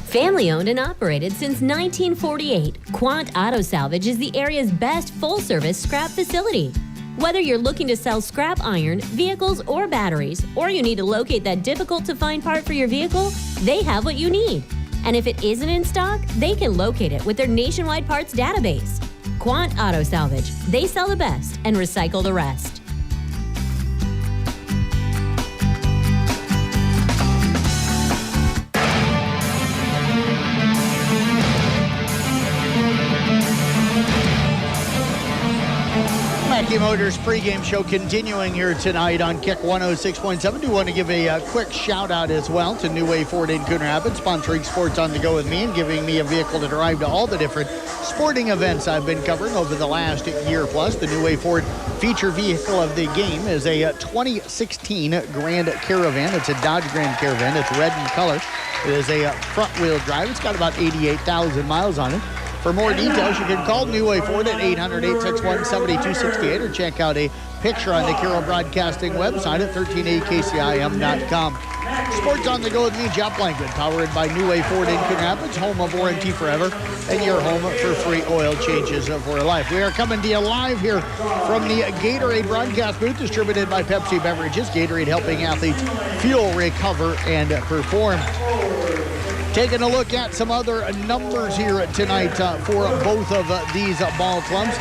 Family owned and operated since 1948, Quant Auto Salvage is the area's best full-service scrap facility. Whether you're looking to sell scrap iron, vehicles, or batteries, or you need to locate that difficult-to-find part for your vehicle, they have what you need. And if it isn't in stock, they can locate it with their nationwide parts database. Quant Auto Salvage. They sell the best and recycle the rest. Mackey Motors pregame show continuing here tonight on Kick 106.7. Do want to give a quick shout out as well to New Way Ford in Coon Rapids, sponsoring Sports on the Go with me and giving me a vehicle to drive to all the different sporting events I've been covering over the last year plus. The New Way Ford feature vehicle of the game is a 2016 Grand Caravan. It's a Dodge Grand Caravan. It's red in color. It is a front-wheel drive. It's got about 88,000 miles on it. For more details, you can call New Way Ford at 800-861-7268 or check out a picture on the Carroll Broadcasting website at 1380kcim.com. Sports on the Go with me, Jeff Blanket, powered by New Way Ford in Coon Rapids, home of Warranty Forever, and your home for free oil changes for life. We are coming to you live here from the Gatorade broadcast booth, distributed by Pepsi Beverages. Gatorade helping athletes fuel, recover, and perform. Taking a look at some other numbers here tonight for both of these ball clubs.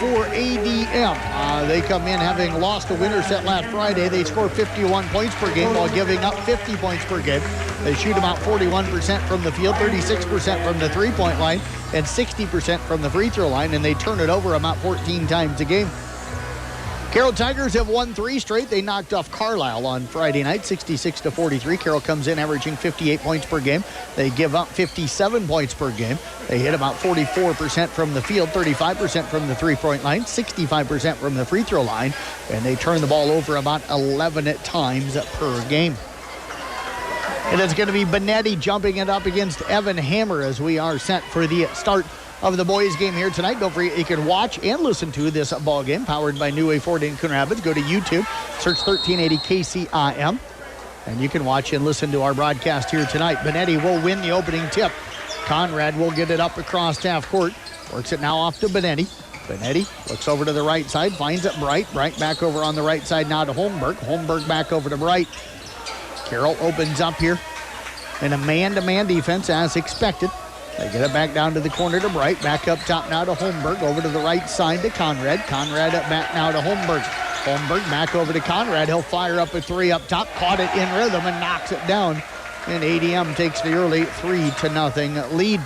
For ADM, they come in having lost a winner set last Friday. They score 51 points per game while giving up 50 points per game. They shoot about 41% from the field, 36% from the three-point line, and 60% from the free throw line, and they turn it over about 14 times a game. Carroll Tigers have won 3 straight. They knocked off Carlisle on Friday night, 66-43. Carroll comes in averaging 58 points per game. They give up 57 points per game. They hit about 44% from the field, 35% from the three-point line, 65% from the free throw line, and they turn the ball over about 11 times per game. And it's going to be Benetti jumping it up against Evan Hammer as we are set for the start of the boys' game here tonight. Don't forget, you can watch and listen to this ball game powered by New Way Ford in Coon Rapids. Go to YouTube, search 1380 KCIM, and you can watch and listen to our broadcast here tonight. Benetti will win the opening tip. Conrad will get it up across half court. Works it now off to Benetti. Benetti looks over to the right side, finds it Bright. Bright back over on the right side now to Holmberg. Holmberg back over to Bright. Carroll opens up here in a man-to-man defense as expected. They get it back down to the corner to Bright. Back up top now to Holmberg. Over to the right side to Conrad. Conrad up back now to Holmberg. Holmberg back over to Conrad. He'll fire up a 3 up top. Caught it in rhythm and knocks it down. And ADM takes the early 3-0 lead.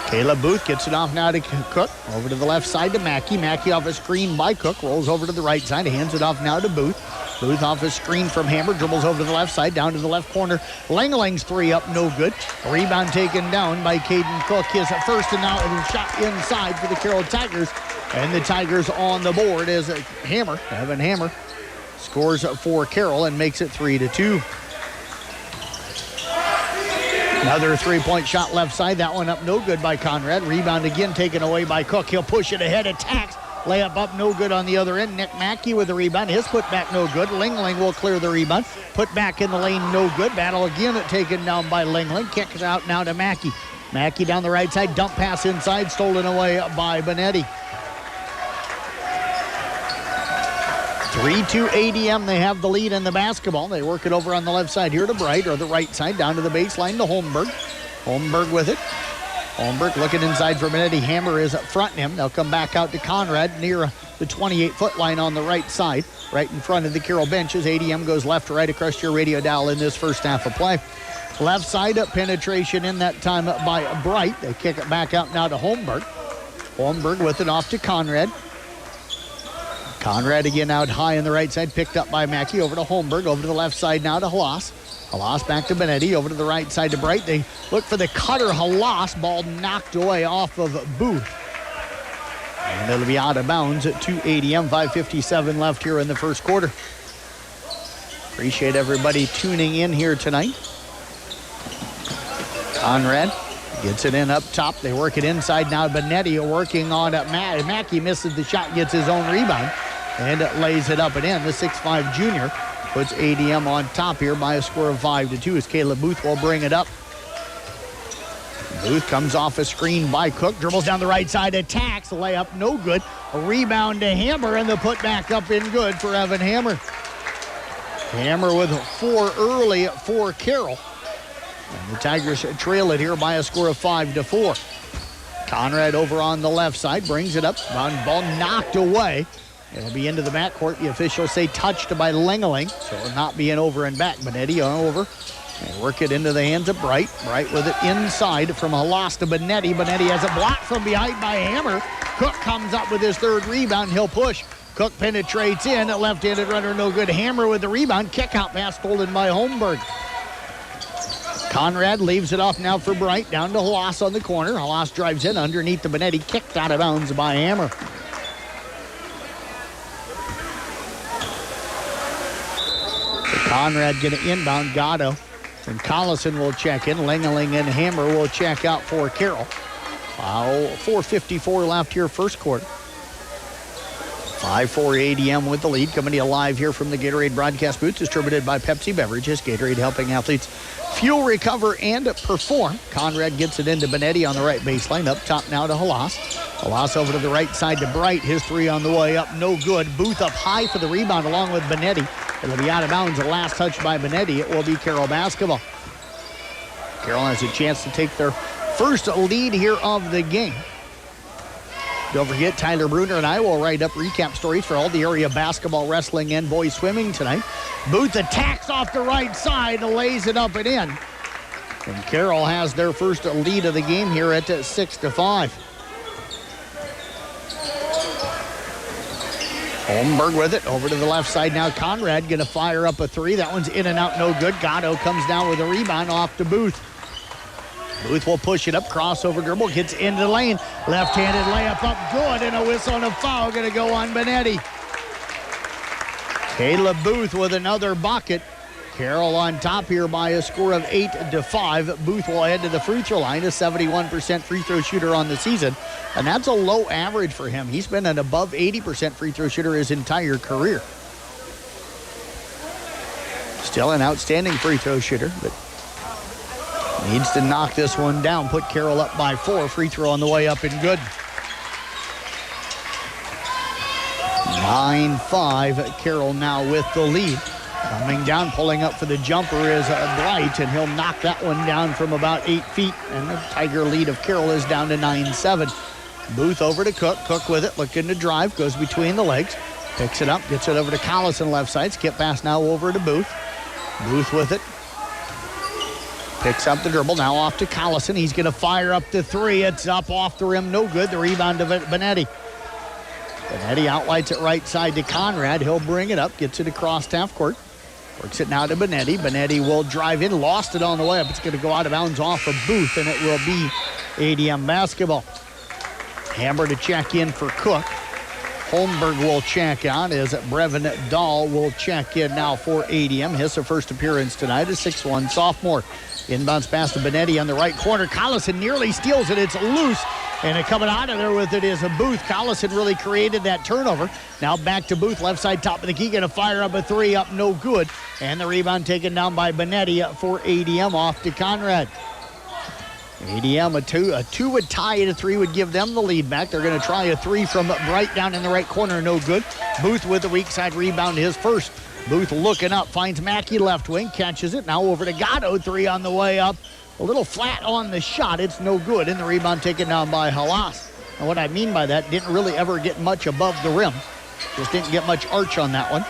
Caleb Booth gets it off now to Cook. Over to the left side to Mackey. Mackey off a screen by Cook. Rolls over to the right side. Hands it off now to Booth. Booth off a screen from Hammer, dribbles over to the left side, down to the left corner. Langling's 3 up, no good. A rebound taken down by Caden Cook. His first and now shot inside for the Carroll Tigers. And the Tigers on the board as Hammer, Evan Hammer, scores for Carroll and makes it 3-2. Another 3-point shot left side. That one up no good by Conrad. Rebound again taken away by Cook. He'll push it ahead, attacks. Layup up, no good on the other end. Nick Mackey with the rebound. His putback, no good. Lingling will clear the rebound. Put back in the lane, no good. Battle again, taken down by Lingling. Kicks out now to Mackey. Mackey down the right side. Dump pass inside, stolen away by Benetti. 3-2 ADM. They have the lead in the basketball. They work it over on the left side here to Bright, or the right side down to the baseline to Holmberg. Holmberg with it. Holmberg looking inside for Benetti. Hammer is up fronting him. They'll come back out to Conrad near the 28-foot line on the right side, right in front of the Carroll benches. ADM goes left to right across your radio dial in this first half of play. Left side up, penetration in that time by Bright. They kick it back out now to Holmberg. Holmberg with it off to Conrad. Conrad again out high on the right side, picked up by Mackey. Over to Holmberg, over to the left side now to Halas. Halas back to Benetti, over to the right side to Bright. They look for the cutter, Halas. Ball knocked away off of Booth. And it'll be out of bounds at 2 ADM. 5:57 left here in the first quarter. Appreciate everybody tuning in here tonight. Conrad gets it in up top. They work it inside now. Benetti working on Mackey. Misses the shot, gets his own rebound, and lays it up and in. The 6'5 junior puts ADM on top here by a score of 5-2 as Caleb Booth will bring it up. Booth comes off a screen by Cook, dribbles down the right side, attacks, layup no good. A rebound to Hammer, and the putback up in good for Evan Hammer. Hammer with 4 early for Carroll. And the Tigers trail it here by a score of 5-4. Conrad over on the left side brings it up. Ball knocked away. It'll be into the backcourt. The officials say touched by Lengeling, so it'll not be an over and back. Benetti over. And work it into the hands of Bright. Bright with it inside from a loss to Benetti. Benetti has it blocked from behind by Hammer. Cook comes up with his 3rd rebound. He'll push. Cook penetrates in. A left-handed runner, no good. Hammer with the rebound. Kick-out pass stolen by Holmberg. Conrad leaves it off now for Bright. Down to Halas on the corner. Halas drives in underneath the Benetti. Kicked out of bounds by Hammer. So Conrad going to inbound. Gatto. And Collison will check in. Lengeling and Hammer will check out for Carroll. 4:54 left here, first quarter. 5-4 ADM with the lead. Coming to you live here from the Gatorade broadcast booth, distributed by Pepsi Beverages. Gatorade helping athletes fuel, recover, and perform. Conrad gets it into Benetti on the right baseline. Up top now to Halas. Halas over to the right side to Bright. His 3 on the way up, no good. Booth up high for the rebound along with Benetti. It'll be out of bounds. The last touch by Benetti. It will be Carroll basketball. Carroll has a chance to take their first lead here of the game. Don't forget, Tyler Bruner and I will write up recap stories for all the area basketball, wrestling, and boys swimming tonight. Booth attacks off the right side, lays it up and in. And Carroll has their first lead of the game here at 6-5. Holmberg with it, over to the left side now. Conrad going to fire up a 3. That one's in and out, no good. Gatto comes down with a rebound off to Booth. Booth will push it up, crossover dribble, gets into the lane. Left-handed layup up good, and a whistle and a foul going to go on Benetti. Caleb Booth with another bucket. Carroll on top here by a score of 8-5. Booth will head to the free throw line, a 71% free throw shooter on the season. And that's a low average for him. He's been an above 80% free throw shooter his entire career. Still an outstanding free throw shooter, but needs to knock this one down. Put Carroll up by 4. Free throw on the way up and good. 9-5. Carroll now with the lead. Coming down, pulling up for the jumper is Bright, and he'll knock that one down from about 8 feet. And the Tiger lead of Carroll is down to 9-7. Booth over to Cook. Cook with it, looking to drive, goes between the legs. Picks it up, gets it over to Collison left side. Skip pass now over to Booth. Booth with it. Picks up the dribble, now off to Collison. He's going to fire up the 3. It's up off the rim, no good. The rebound to Benetti. Benetti outlights it right side to Conrad. He'll bring it up, gets it across half court. Works it now to Benetti. Benetti will drive in, lost it on the way up. It's going to go out of bounds off of Booth, and it will be ADM basketball. Hammer to check in for Cook. Holmberg will check out as Brevin Dahl will check in now for ADM. His first appearance tonight, a 6'1 sophomore. Inbounds pass to Benetti on the right corner. Collison nearly steals it. It's loose. And coming out of there with it is a Booth. Collison really created that turnover. Now back to Booth, left side, top of the key. Going to fire up a 3, up no good. And the rebound taken down by Benetti for ADM, off to Conrad. ADM, a 2 would tie it, a 3 would give them the lead back. They're going to try a 3 from Bright down in the right corner, no good. Booth with the weak side rebound, his first. Booth looking up, finds Mackey left wing, catches it. Now over to Gatto, 3 on the way up. A little flat on the shot, it's no good. And the rebound taken down by Halas. And what I mean by that, didn't really ever get much above the rim. Just didn't get much arch on that one.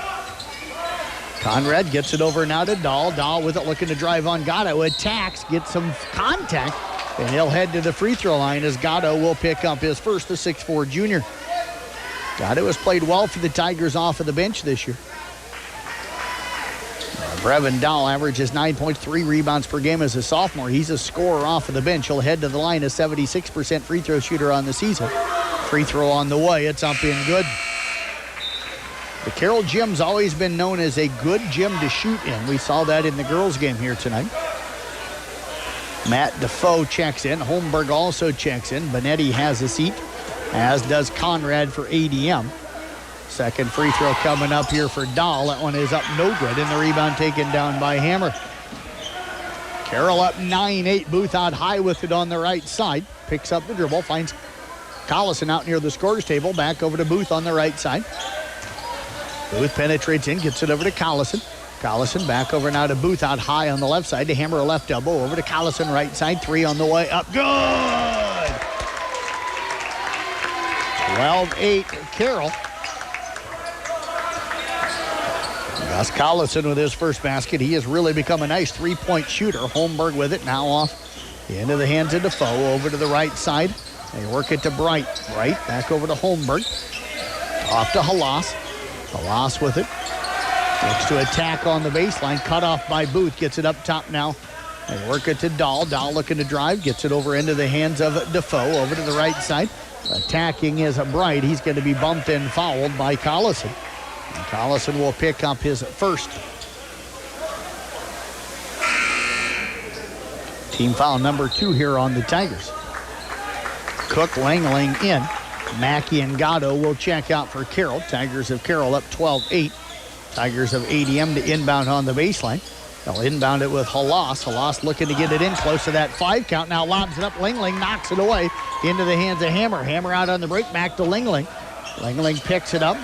Conrad gets it over now to Dahl. Dahl with it, looking to drive on Gatto. Attacks, gets some contact, and he'll head to the free throw line as Gatto will pick up his first, the 6'4 junior. Gatto has played well for the Tigers off of the bench this year. Brevin Dahl averages 9.3 rebounds per game as a sophomore. He's a scorer off of the bench. He'll head to the line, a 76% free throw shooter on the season. Free throw on the way. It's up in good. The Carroll gym's always been known as a good gym to shoot in. We saw that in the girls' game here tonight. Matt Defoe checks in. Holmberg also checks in. Benetti has a seat, as does Conrad for ADM. Second free throw coming up here for Dahl. That one is up no good, and the rebound taken down by Hammer. Carroll up 9-8. Booth out high with it on the right side. Picks up the dribble, finds Collison out near the scorer's table. Back over to Booth on the right side. Booth penetrates in, gets it over to Collison. Collison back over now to Booth out high on the left side to hammer a left elbow over to Collison right side. 3 on the way up. Good! 12-8 Carroll. Gus Collison with his first basket. He has really become a nice three-point shooter. Holmberg with it now off into the hands of Defoe. Over to the right side. They work it to Bright. Bright back over to Holmberg. Off to Halas. Halas with it. Looks to attack on the baseline. Cut off by Booth. Gets it up top now. They work it to Dahl. Dahl looking to drive. Gets it over into the hands of Defoe. Over to the right side. Attacking is Bright. He's going to be bumped and fouled by Collison. And Collison will pick up his first. Team foul number 2 here on the Tigers. Cook, Langling in. Mackey and Gatto will check out for Carroll. Tigers of Carroll up 12-8. Tigers of ADM to inbound on the baseline. They'll inbound it with Halas. Halas looking to get it in close to that 5 count. Now lobs it up. Langling knocks it away into the hands of Hammer. Hammer out on the break. Back to Langling. Langling picks it up.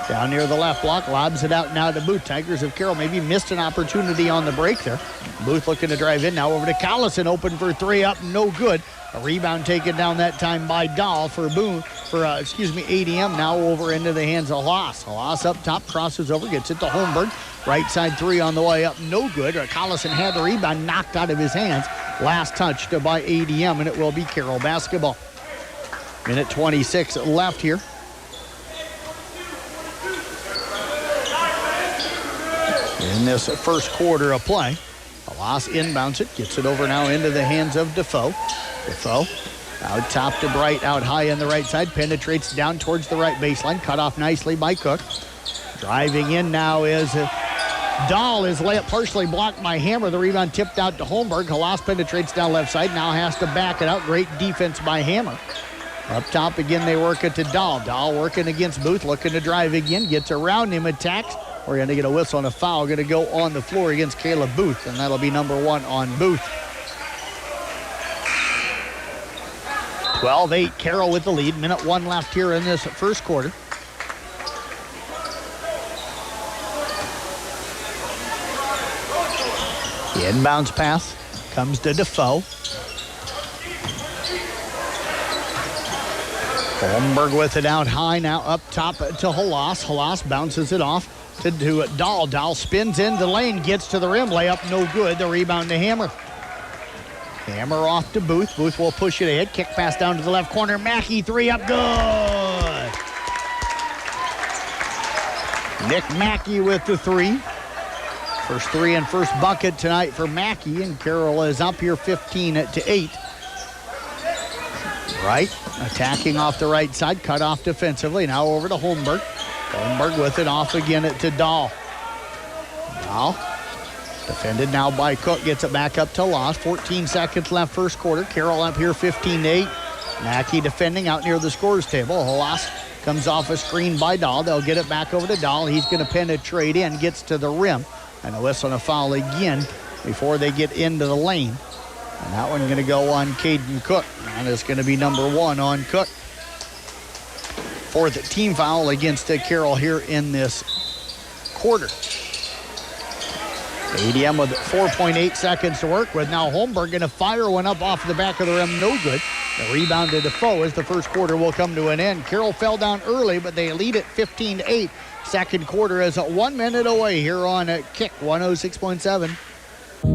Down near the left block. Lobs it out now to Booth. Tigers of Carroll maybe missed an opportunity on the break there. Booth looking to drive in. Now over to Collison. Open for 3 up. No good. A rebound taken down that time by Dahl for ADM. Now over into the hands of Halas. Halas up top, crosses over, gets it to Holmberg. Right side 3 on the way up, no good. Collison had the rebound knocked out of his hands. Last touched by ADM, and it will be Carroll basketball. Minute 26 left here. In this first quarter of play, Halas inbounds it, gets it over now into the hands of Defoe. Defoe out top to Bright, out high on the right side, penetrates down towards the right baseline, cut off nicely by Cook. Driving in now is Dahl. His layup partially blocked by Hammer. The rebound tipped out to Holmberg. Halas penetrates down left side, now has to back it out. Great defense by Hammer. Up top again, they work it to Dahl. Dahl working against Booth, looking to drive again, gets around him, attacks. We're going to get a whistle and a foul. Going to go on the floor against Caleb Booth, and that'll be number 1 on Booth. 12-8, Carroll with the lead. Minute 1 left here in this first quarter. The inbounds pass comes to Defoe. Holmberg with it out high, now up top to Halas. Halas bounces it off to Dahl. Dahl spins into the lane, gets to the rim, layup no good. The rebound to Hammer. Hammer off to Booth. Booth will push it ahead. Kick pass down to the left corner. Mackey 3 up, good. Nick Mackey with the 3. First 3 and first bucket tonight for Mackey, and Carroll is up here 15-8. Right, attacking off the right side, cut off defensively. Now over to Holmberg. Holmberg with it off again to Dahl. Dahl defended now by Cook, gets it back up to Loss. 14 seconds left first quarter. Carroll up here 15-8. Mackey defending out near the scorer's table. Halas comes off a screen by Dahl. They'll get it back over to Dahl. He's going to penetrate in, gets to the rim. And a whistle and a foul again before they get into the lane. And that one going to go on Caden Cook. And it's going to be number 1 on Cook. 4th team foul against Carroll here in this quarter. ADM with 4.8 seconds to work with. Now Holmberg going to fire one up off the back of the rim. No good. The rebound to Defoe as the first quarter will come to an end. Carroll fell down early, but they lead it 15-8. Second quarter is 1 minute away here on Kick 106.7.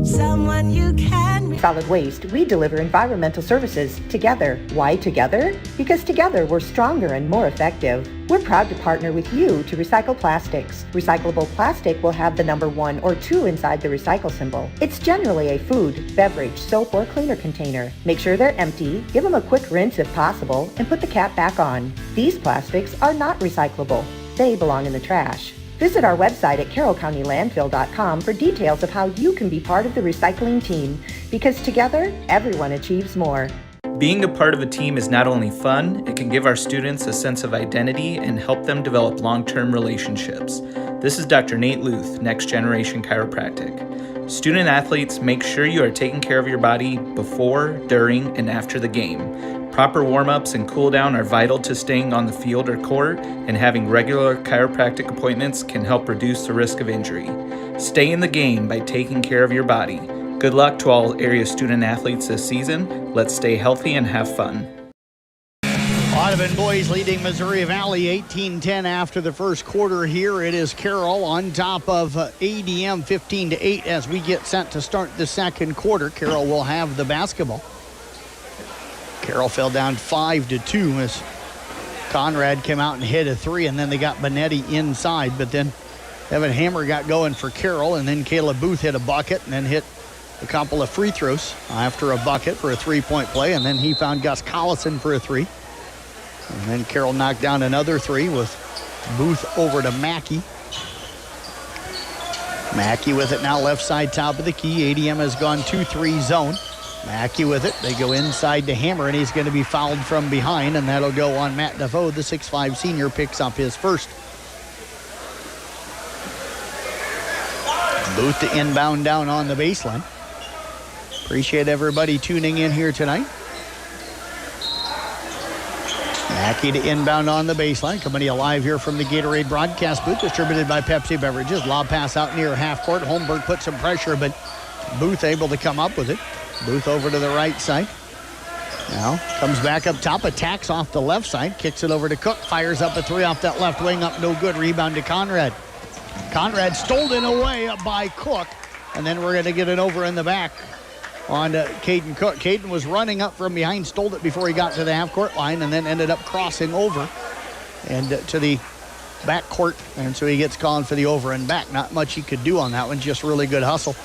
Someone you can. Solid Waste, we deliver environmental services together. Why together? Because together we're stronger and more effective. We're proud to partner with you to recycle plastics. Recyclable plastic will have the number 1 or 2 inside the recycle symbol. It's generally a food, beverage, soap, or cleaner container. Make sure they're empty, give them a quick rinse if possible, and put the cap back on. These plastics are not recyclable. They belong in the trash. Visit our website at carrollcountylandfill.com for details of how you can be part of the recycling team, because together, everyone achieves more. Being a part of a team is not only fun, it can give our students a sense of identity and help them develop long-term relationships. This is Dr. Nate Luth, Next Generation Chiropractic. Student athletes, make sure you are taking care of your body before, during, and after the game. Proper warm-ups and cool-down are vital to staying on the field or court, and having regular chiropractic appointments can help reduce the risk of injury. Stay in the game by taking care of your body. Good luck to all area student athletes this season. Let's stay healthy and have fun. Audubon boys leading Missouri Valley 18-10 after the first quarter. Here it is Carroll on top of ADM 15-8 as we get set to start the second quarter. Carroll will have the basketball. Carroll fell down 5-2 as Conrad came out and hit a three, and then they got Benetti inside, but then Evan Hammer got going for Carroll, and then Caleb Booth hit a bucket and then hit a couple of free throws after a bucket for a three-point play, and then he found Gus Collison for a three. And then Carroll knocked down another three with Booth over to Mackey. Mackey with it now left side top of the key. ADM has gone 2-3 zone. Mackey with it. They go inside to Hammer, and he's going to be fouled from behind, and that'll go on Matt Defoe. The 6'5 senior picks up his first. Booth to inbound down on the baseline. Appreciate everybody tuning in here tonight. Mackey to inbound on the baseline. Coming to you live here from the Gatorade broadcast booth, distributed by Pepsi Beverages. Lob pass out near half court. Holmberg put some pressure, but Booth able to come up with it. Booth over to the right side. Now comes back up top, attacks off the left side, kicks it over to Cook, fires up a three off that left wing, up no good. Rebound to Conrad. Conrad stolen away by Cook, and then we're going to get it over in the back on Caden Cook. Caden was running up from behind, stole it before he got to the half-court line, and then ended up crossing over and to the back court, and so he gets called for the over and back. Not much he could do on that one, just really good hustle.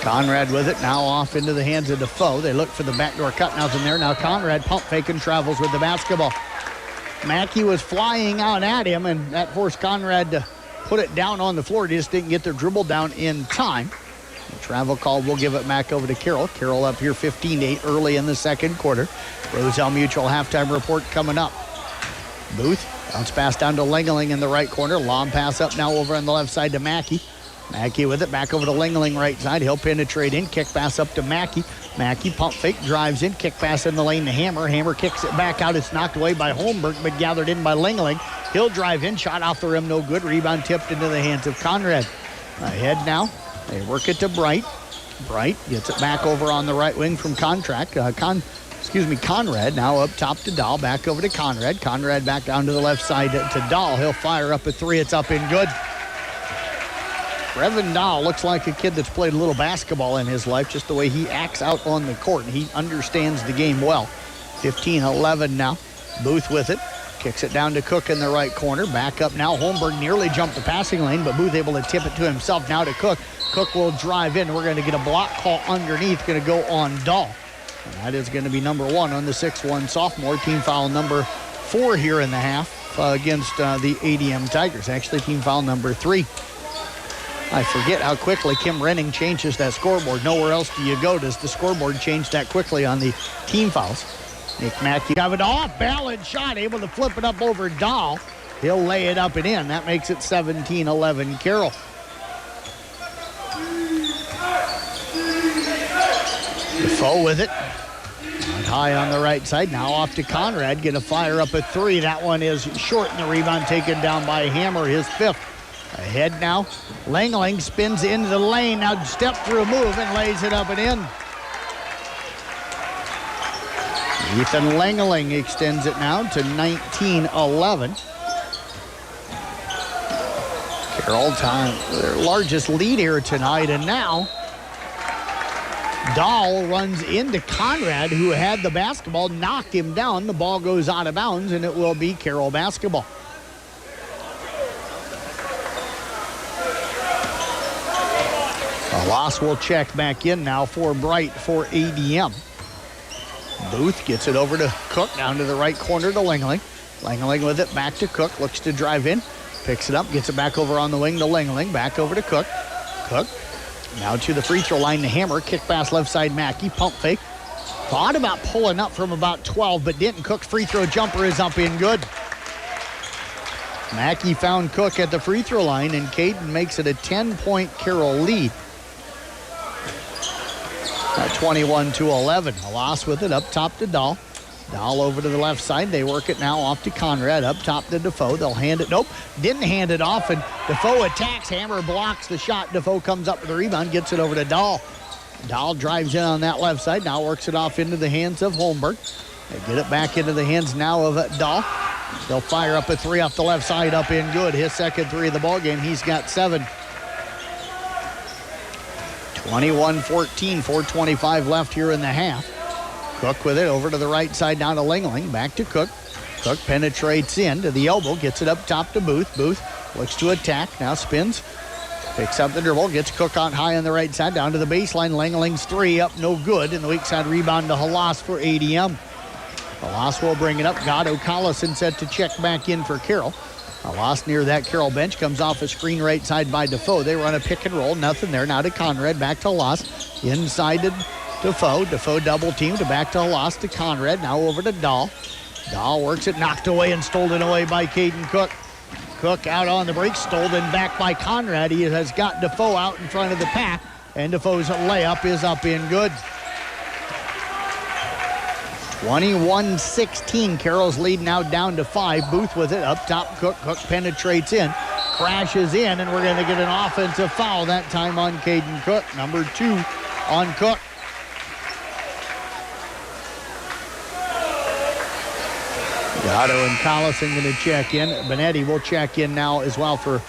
Conrad with it, now off into the hands of Defoe. They look for the backdoor cut, nothing there. Now Conrad pump faking, travels with the basketball. Mackey was flying out at him, and that forced Conrad to put it down on the floor. He just didn't get the dribble down in time. The travel call will give it back over to Carroll. Carroll up here 15-8 early in the second quarter. Roselle Mutual halftime report coming up. Booth, bounce pass down to Lingeling in the right corner. Long pass up now over on the left side to Mackey. Mackey with it, back over to Lingeling right side. He'll penetrate in, kick pass up to Mackey. Mackey pump fake, drives in, kick pass in the lane to Hammer. Hammer kicks it back out. It's knocked away by Holmberg, but gathered in by Lingeling. He'll drive in, shot off the rim, no good. Rebound tipped into the hands of Conrad. Ahead now, they work it to Bright. Bright gets it back over on the right wing from Conrad. Now up top to Dahl, back over to Conrad. Conrad back down to the left side to Dahl. He'll fire up a three. It's up and good. Brevin Dahl looks like a kid that's played a little basketball in his life, just the way he acts out on the court. He understands the game well. 15-11 now. Booth with it. Kicks it down to Cook in the right corner. Back up now. Holmberg nearly jumped the passing lane, but Booth able to tip it to himself now to Cook. Cook will drive in. We're going to get a block call underneath. Going to go on Dahl. And that is going to be number one on the 6'1 sophomore. Team foul number 4 here in the half against the ADM Tigers. Actually, team foul number 3. I forget how quickly Kim Renning changes that scoreboard. Nowhere else do you go does the scoreboard change that quickly on the team fouls. Nick Mackey have it off, balance shot, able to flip it up over Dahl. He'll lay it up and in. That makes it 17-11 Carroll. Defoe with it. High on the right side. Now off to Conrad. Going to fire up a three. That one is short, and the rebound taken down by Hammer, his 5th. Ahead now. Langling spins into the lane. Now step through move and lays it up and in. Ethan Langling extends it now to 19-11. Carroll time their largest lead here tonight, and now Dahl runs into Conrad, who had the basketball, knocked him down. The ball goes out of bounds, and it will be Carroll basketball. Loss will check back in now for Bright for ADM. Booth gets it over to Cook, down to the right corner to Langling. Langling with it, back to Cook, looks to drive in, picks it up, gets it back over on the wing to Langling, back over to Cook. Cook now to the free throw line to Hammer, kick pass left side Mackey, pump fake. Thought about pulling up from about 12, but didn't. Cook's free throw jumper is up in good. Mackey found Cook at the free throw line, and Caden makes it a 10-point Carroll lead. 21-11. Halas with it up top to Dahl. Dahl over to the left side. They work it now off to Conrad. Up top to Defoe. They'll hand it. Nope. Didn't hand it off. And Defoe attacks. Hammer blocks the shot. Defoe comes up with the rebound. Gets it over to Dahl. Dahl drives in on that left side. Now works it off into the hands of Holmberg. They get it back into the hands now of Dahl. They'll fire up a three off the left side. Up in good. His second three of the ball game. He's got 7. 21-14. 4:25 left here in the half. Cook with it over to the right side down to Lingling. Back to Cook. Cook penetrates in to the elbow. Gets it up top to Booth. Booth looks to attack. Now spins. Picks up the dribble. Gets Cook on high on the right side down to the baseline. Lingling's three up no good. And the weak side rebound to Halas for ADM. Halas will bring it up. Gatto Collison set to check back in for Carroll. Halas near that Carroll bench. Comes off a screen right side by Defoe. They run a pick and roll. Nothing there. Now to Conrad. Back to Halas. Inside to Defoe. Defoe double teamed. Back to Halas to Conrad. Now over to Dahl. Dahl works it. Knocked away and stolen away by Caden Cook. Cook out on the break. Stolen back by Conrad. He has got Defoe out in front of the pack. And Defoe's layup is up in good. 21-16. Carroll's lead now down to 5. Booth with it. Up top, Cook. Cook penetrates in. Crashes in, and we're going to get an offensive foul that time on Caden Cook. Number 2 on Cook. Gatto and Collison going to check in. Benetti will check in now as well for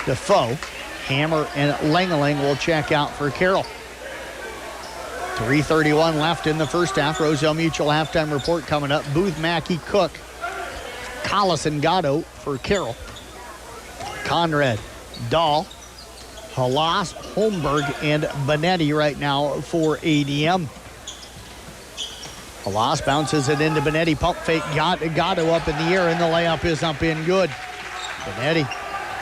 Defoe. Hammer and Langling will check out for Carroll. 3:31 left in the first half. Roselle Mutual halftime report coming up. Booth, Mackey, Cook, Collison, Gatto for Carroll. Conrad, Dahl, Halas, Holmberg, and Benetti right now for ADM. Halas bounces it into Benetti. Pump fake. Gatto up in the air, and the layup is up in good. Benetti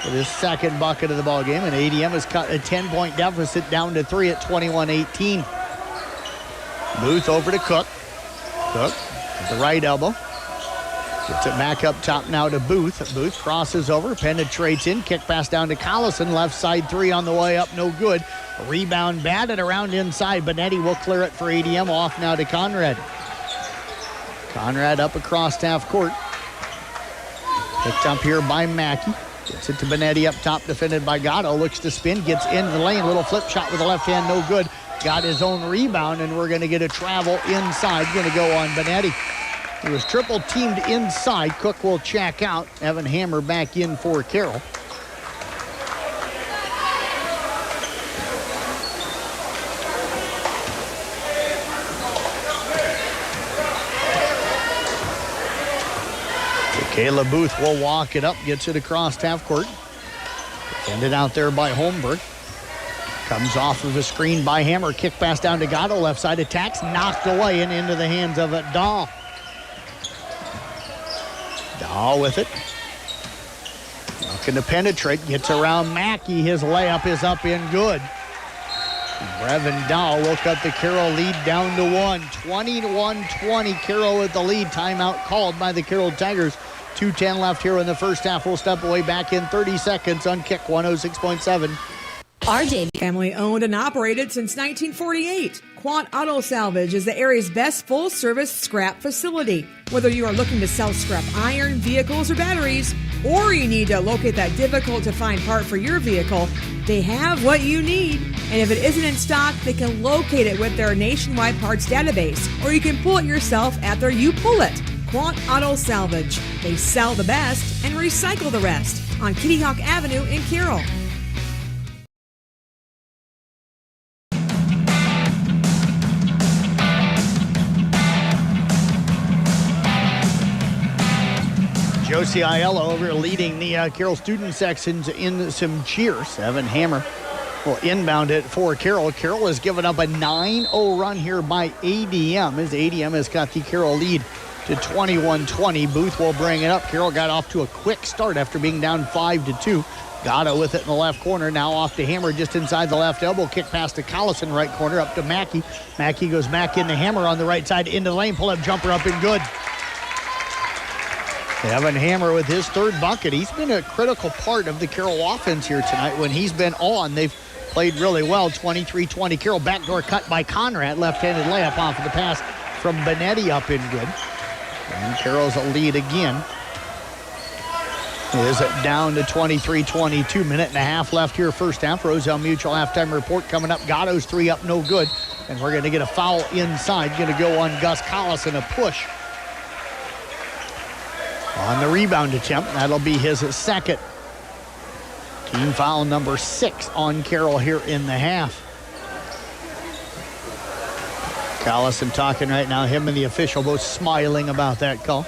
with his second bucket of the ball game, and ADM has cut a 10-point deficit down to 3 at 21-18. Booth over to Cook. Cook at the right elbow. Gets it back up top now to Booth. Booth crosses over, penetrates in. Kick pass down to Collison. Left side three on the way up, no good. Rebound batted around inside. Benetti will clear it for ADM. Off now to Conrad. Conrad up across half court. Picked up here by Mackey. Gets it to Benetti up top, defended by Gatto. Looks to spin, gets into the lane. Little flip shot with the left hand, no good. Got his own rebound, and we're going to get a travel inside. Going to go on Benetti. He was triple teamed inside. Cook will check out. Evan Hammer back in for Carroll. Kayla Booth will walk it up, gets it across half court. Defended out there by Holmberg. Comes off of a screen by Hammer. Kick pass down to Gatto. Left side attacks. Knocked away and into the hands of Dahl. Dahl with it. Looking to penetrate. Gets around Mackey. His layup is up in good. Brevin Dahl will cut the Carroll lead down to 1. 21-20. Carroll with the lead. Timeout called by the Carroll Tigers. 2:10 left here in the first half. We'll step away back in 30 seconds on Kick 106.7. RJ. Family owned and operated since 1948. Quant Auto Salvage is the area's best full-service scrap facility. Whether you are looking to sell scrap iron, vehicles, or batteries, or you need to locate that difficult-to-find part for your vehicle, they have what you need. And if it isn't in stock, they can locate it with their nationwide parts database, or you can pull it yourself at their You Pull It. Quant Auto Salvage. They sell the best and recycle the rest on Kitty Hawk Avenue in Carroll. Josie Aiello over leading the Carroll student sections in some cheers. Evan Hammer will inbound it for Carroll. Carroll has given up a 9-0 run here by ADM as ADM has got the Carroll lead to 21-20. Booth will bring it up. Carroll got off to a quick start after being down 5-2. Gatto with it in the left corner. Now off to Hammer just inside the left elbow. Kick pass to Collison, right corner, up to Mackey. Mackey goes back into Hammer on the right side into the lane. Pull-up jumper up and good. Evan Hammer with his third bucket. He's been a critical part of the Carroll offense here tonight. When he's been on, they've played really well. 23-20. Carroll backdoor cut by Conrad. Left-handed layup off of the pass from Benetti up in good. And Carroll's a lead again. It is down to 23-22. Minute and a half left here first half. Roselle Mutual halftime report coming up. Gatto's three up, no good. And we're going to get a foul inside. Going to go on Gus Collison, a push. On the rebound attempt, that'll be his second. Team foul number 6 on Carroll here in the half. Collison talking right now, him and the official both smiling about that call.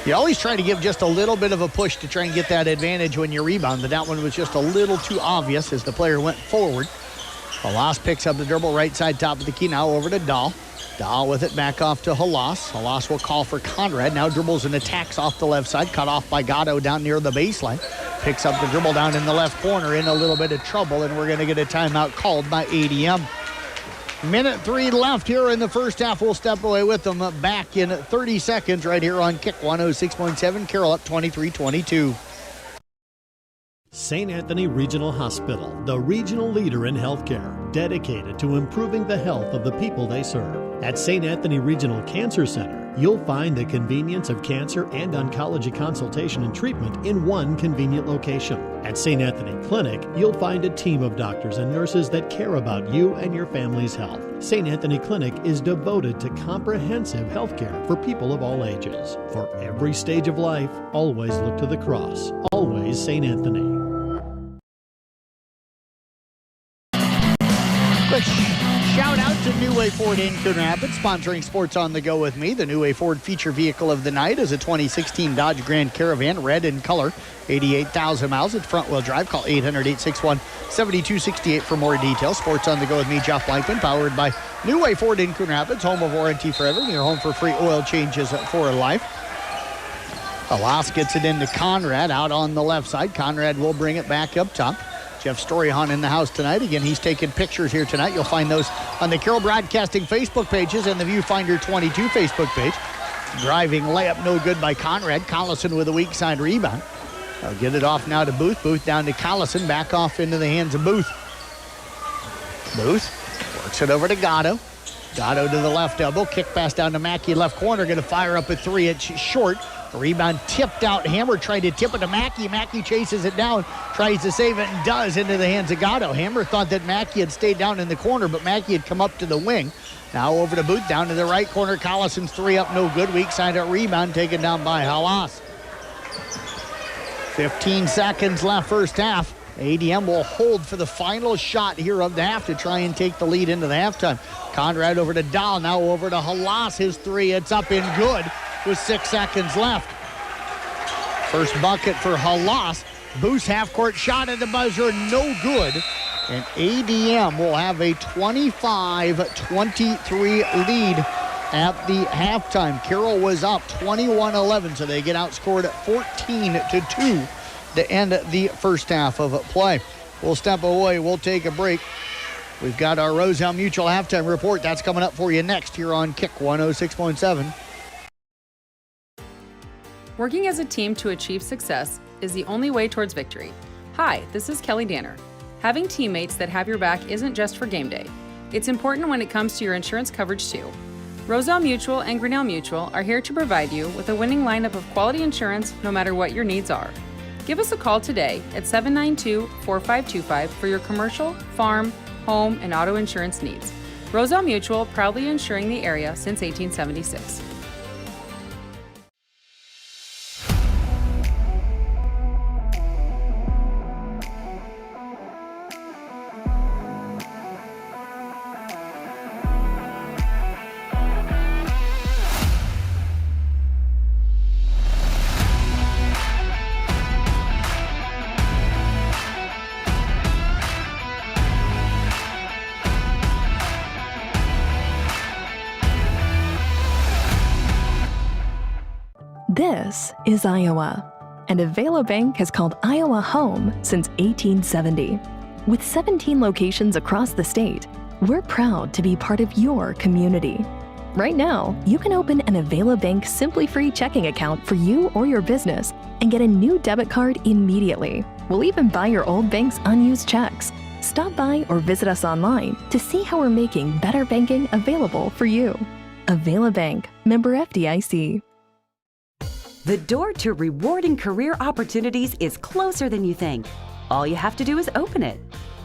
You always try to give just a little bit of a push to try and get that advantage when you rebound, but that one was just a little too obvious as the player went forward. Halas picks up the dribble, right side top of the key, now over to Dahl. Dahl with it back off to Halas. Halas will call for Conrad. Now dribbles and attacks off the left side. Cut off by Gatto down near the baseline. Picks up the dribble down in the left corner, in a little bit of trouble, and we're going to get a timeout called by ADM. Minute 3 left here in the first half. We'll step away with them back in 30 seconds right here on Kick 106.7. Carroll up 23-22. St. Anthony Regional Hospital, the regional leader in healthcare, dedicated to improving the health of the people they serve. At St. Anthony Regional Cancer Center, you'll find the convenience of cancer and oncology consultation and treatment in one convenient location. At St. Anthony Clinic, you'll find a team of doctors and nurses that care about you and your family's health. St. Anthony Clinic is devoted to comprehensive healthcare for people of all ages. For every stage of life, always look to the cross. Always St. Anthony. Quick shout out to New Way Ford in Coon Rapids, sponsoring Sports on the Go with me. The New Way Ford feature vehicle of the night is a 2016 Dodge Grand Caravan, red in color, 88,000 miles. It's front-wheel drive. Call 800-861-7268 for more details. Sports on the Go with me, Jeff Blankman, powered by New Way Ford in Coon Rapids, home of warranty forever. Your home for free oil changes for life. Halas gets it into Conrad out on the left side. Conrad will bring it back up top. Jeff Storyhan in the house tonight. Again, he's taking pictures here tonight. You'll find those on the Carroll Broadcasting Facebook pages and the Viewfinder 22 Facebook page. Driving layup, no good by Conrad. Collison with a weak side rebound. I'll get it off now to Booth. Booth down to Collison. Back off into the hands of Booth. Booth works it over to Gatto. Gatto to the left elbow. Kick pass down to Mackey, left corner. Going to fire up a three. It's short. The rebound tipped out. Hammer tried to tip it to Mackey. Mackey chases it down, tries to save it, and does, into the hands of Gatto. Hammer thought that Mackey had stayed down in the corner, but Mackey had come up to the wing. Now over to Booth, down to the right corner. Collison's three up, no good. Weak side rebound taken down by Halas. 15 seconds left first half. ADM will hold for the final shot here of the half to try and take the lead into the halftime. Conrad over to Dahl, now over to Halas. His three, it's up and good with 6 seconds left. First bucket for Halas. Booth's half-court shot at the buzzer, no good. And ADM will have a 25-23 lead at the halftime. Carroll was up 21-11, so they get outscored 14-2 to end the first half of play. We'll step away. We'll take a break. We've got our Roselle Mutual halftime report. That's coming up for you next here on Kick 106.7. Working as a team to achieve success is the only way towards victory. Hi, this is Kelly Danner. Having teammates that have your back isn't just for game day. It's important when it comes to your insurance coverage too. Roselle Mutual and Grinnell Mutual are here to provide you with a winning lineup of quality insurance no matter what your needs are. Give us a call today at 792-4525 for your commercial, farm, home, and auto insurance needs. Roselle Mutual, proudly insuring the area since 1876. This is Iowa, and Avela Bank has called Iowa home since 1870. With 17 locations across the state, we're proud to be part of your community. Right now, you can open an Avela Bank Simply Free checking account for you or your business and get a new debit card immediately. We'll even buy your old bank's unused checks. Stop by or visit us online to see how we're making better banking available for you. Avela Bank, member FDIC. The door to rewarding career opportunities is closer than you think. All you have to do is open it.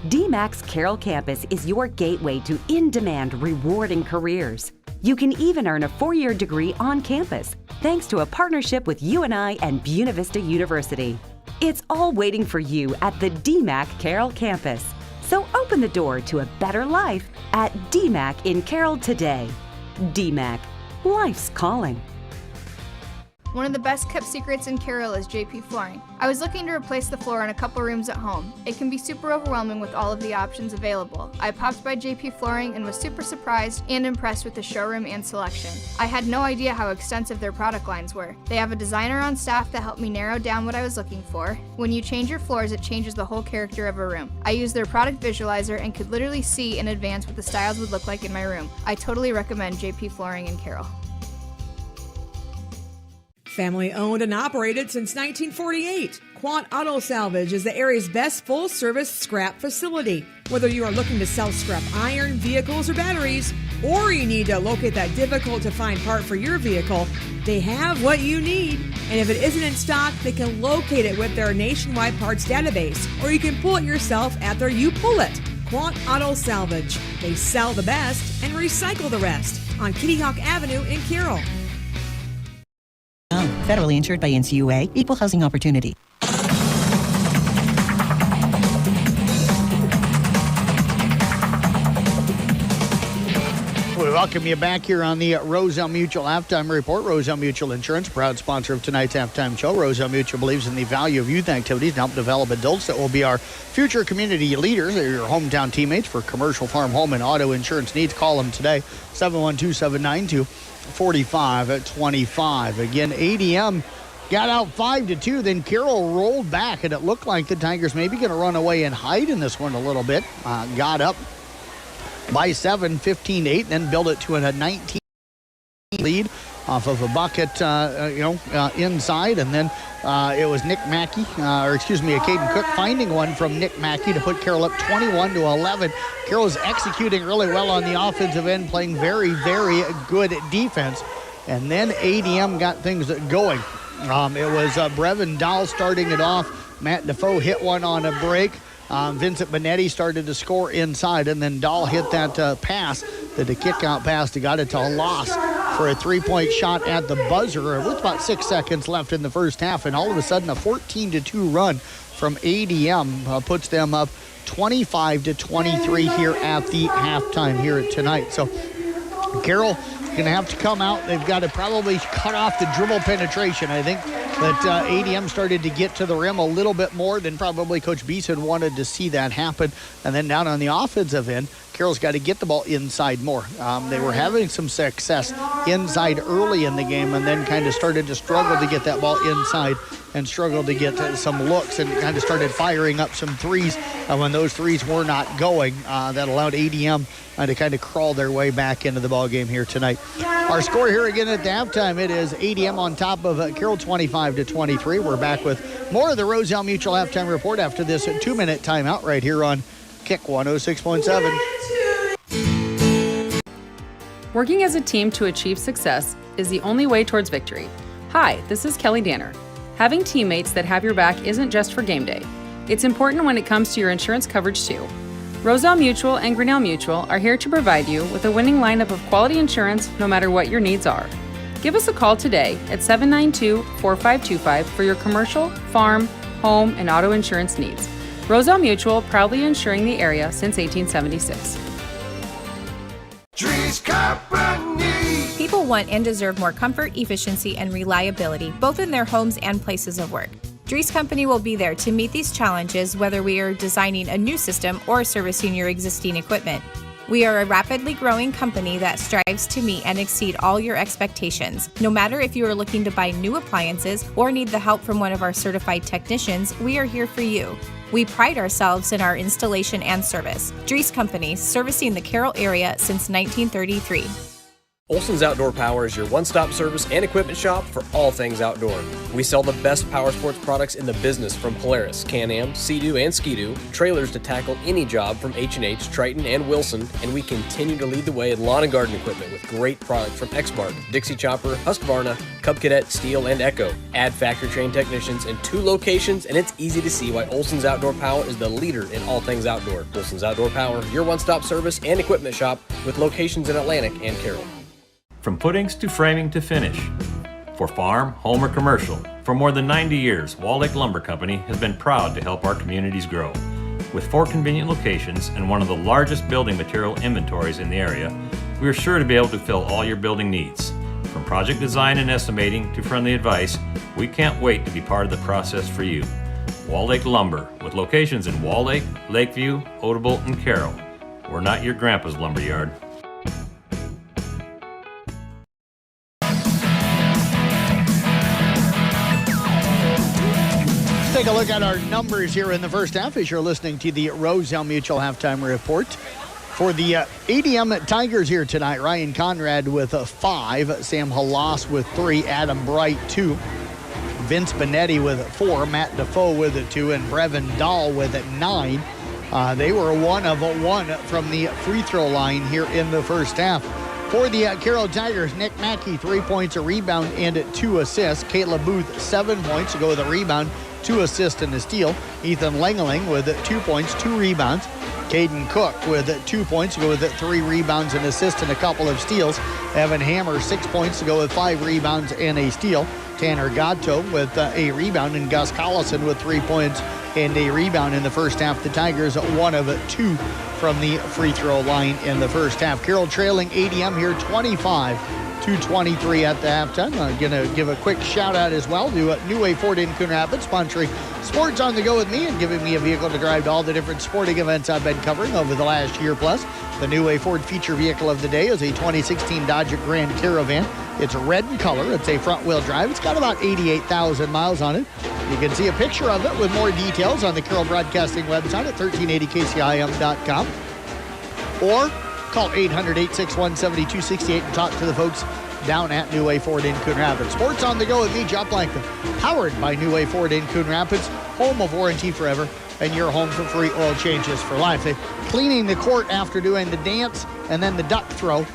DMAC's Carroll campus is your gateway to in-demand, rewarding careers. You can even earn a 4-year degree on campus, thanks to a partnership with UNI and Buena Vista University. It's all waiting for you at the DMAC Carroll campus. So open the door to a better life at DMAC in Carroll today. DMAC, life's calling. One of the best kept secrets in Carroll is JP Flooring. I was looking to replace the floor in a couple rooms at home. It can be super overwhelming with all of the options available. I popped by JP Flooring and was super surprised and impressed with the showroom and selection. I had no idea how extensive their product lines were. They have a designer on staff that helped me narrow down what I was looking for. When you change your floors, it changes the whole character of a room. I used their product visualizer and could literally see in advance what the styles would look like in my room. I totally recommend JP Flooring in Carroll. Family owned and operated since 1948, Quant Auto Salvage is the area's best full-service scrap facility. Whether you are looking to sell scrap iron, vehicles, or batteries, or you need to locate that difficult-to-find part for your vehicle, they have what you need. And if it isn't in stock, they can locate it with their nationwide parts database, or you can pull it yourself at their You Pull It. Quant Auto Salvage. They sell the best and recycle the rest on Kitty Hawk Avenue in Carroll. Federally insured by NCUA, Equal Housing Opportunity. We welcome you back here on the Roselle Mutual Halftime Report. Roselle Mutual Insurance, proud sponsor of tonight's halftime show. Roselle Mutual believes in the value of youth activities and help develop adults that will be our future community leaders. They're your hometown teammates for commercial, farm, home, and auto insurance needs. Call them today, 712-792-4525. Again, ADM got out 5-2, then Carroll rolled back, and it looked like the Tigers maybe going to run away and hide in this one a little bit. Got up by 7, 15-8, then built it to a 19 lead off of a bucket, inside, and then it was Caden Cook finding one from Nick Mackey to put Carroll up 21-11. Carroll's executing really well on the offensive end, playing very, very good defense, and then ADM got things going. It was Brevin Dahl starting it off. Matt Defoe hit one on a break. Vincent Benetti started to score inside, and then Dahl hit that pass, the kick-out pass that got it to a loss for a three-point shot at the buzzer with about 6 seconds left in the first half, and all of a sudden a 14-2 run from ADM puts them up 25-23 here at the halftime here tonight. So Carroll going to have to come out. They've got to probably cut off the dribble penetration. I think that ADM started to get to the rim a little bit more than probably Coach Beeson wanted to see that happen. And then down on the offensive end, Carroll's got to get the ball inside more. They were having some success inside early in the game and then kind of started to struggle to get that ball inside and struggled to get some looks and kind of started firing up some threes when those threes were not going. That allowed ADM to kind of crawl their way back into the ball game here tonight. Our score here again at the halftime, it is ADM on top of Carroll 25-23. We're back with more of the Roselle Mutual Halftime Report after this 2-minute timeout right here on Kick 106.7. Working as a team to achieve success is the only way towards victory. Hi, this is Kelly Danner. Having teammates that have your back isn't just for game day. It's important when it comes to your insurance coverage too. Roselle Mutual and Grinnell Mutual are here to provide you with a winning lineup of quality insurance no matter what your needs are. Give us a call today at 792-4525 for your commercial, farm, home, and auto insurance needs. Roselle Mutual, proudly insuring the area since 1876. People want and deserve more comfort, efficiency, and reliability, both in their homes and places of work. Dries Company will be there to meet these challenges, whether we are designing a new system or servicing your existing equipment. We are a rapidly growing company that strives to meet and exceed all your expectations. No matter if you are looking to buy new appliances or need the help from one of our certified technicians, we are here for you. We pride ourselves in our installation and service. Dries Company, servicing the Carroll area since 1933. Olson's Outdoor Power is your one-stop service and equipment shop for all things outdoor. We sell the best power sports products in the business, from Polaris, Can-Am, Sea-Doo, and Ski-Doo, trailers to tackle any job from H&H, Triton, and Wilson, and we continue to lead the way in lawn and garden equipment with great products from Exmark, Dixie Chopper, Husqvarna, Cub Cadet, Steel, and Echo. Add factory-trained technicians in 2 locations, and it's easy to see why Olson's Outdoor Power is the leader in all things outdoor. Olson's Outdoor Power, your one-stop service and equipment shop with locations in Atlantic and Carroll. From footings to framing to finish. For farm, home, or commercial, for more than 90 years, Wall Lake Lumber Company has been proud to help our communities grow. With 4 convenient locations and one of the largest building material inventories in the area, we are sure to be able to fill all your building needs. From project design and estimating to friendly advice, we can't wait to be part of the process for you. Wall Lake Lumber, with locations in Wall Lake, Lakeview, Odebolt, and Carroll. We're not your grandpa's lumberyard. Take a look at our numbers here in the first half as you're listening to the Roselle Mutual Halftime Report. For the ADM Tigers here tonight, Ryan Conrad with 5, Sam Halas with 3, Adam Bright 2, Vince Benetti with 4, Matt Defoe with 2, and Brevin Dahl with 9. They were 1 of 1 from the free throw line here in the first half. For the Carroll Tigers, Nick Mackey, 3 points, a rebound, and 2 assists. Caleb Booth, 7 points to go with a rebound, 2 assists and a steal. Ethan Lengeling with 2 points, 2 rebounds. Caden Cook with 2 points to go with 3 rebounds, an assist, and a couple of steals. Evan Hammer, 6 points to go with 5 rebounds and a steal. Tanner Gatto with a rebound, and Gus Collison with 3 points and a rebound in the first half. The Tigers 1 of 2 from the free throw line in the first half. Carroll trailing ADM here 25-23 at the halftime. I'm going to give a quick shout out as well to New Way Ford in Coon Rapids, sponsoring Sports on the Go with me and giving me a vehicle to drive to all the different sporting events I've been covering over the last year plus. The New Way Ford feature vehicle of the day is a 2016 Dodge Grand Caravan. It's red in color. It's a front-wheel drive. It's got about 88,000 miles on it. You can see a picture of it with more details on the Carroll Broadcasting website at 1380kcim.com. Or call 800-861-7268 and talk to the folks down at New Way Ford in Coon Rapids. Sports on the Go with me, Jeff Blankton, powered by New Way Ford in Coon Rapids, home of warranty forever, and your home for free oil changes for life. They're cleaning the court after doing the dance and then the duck throw.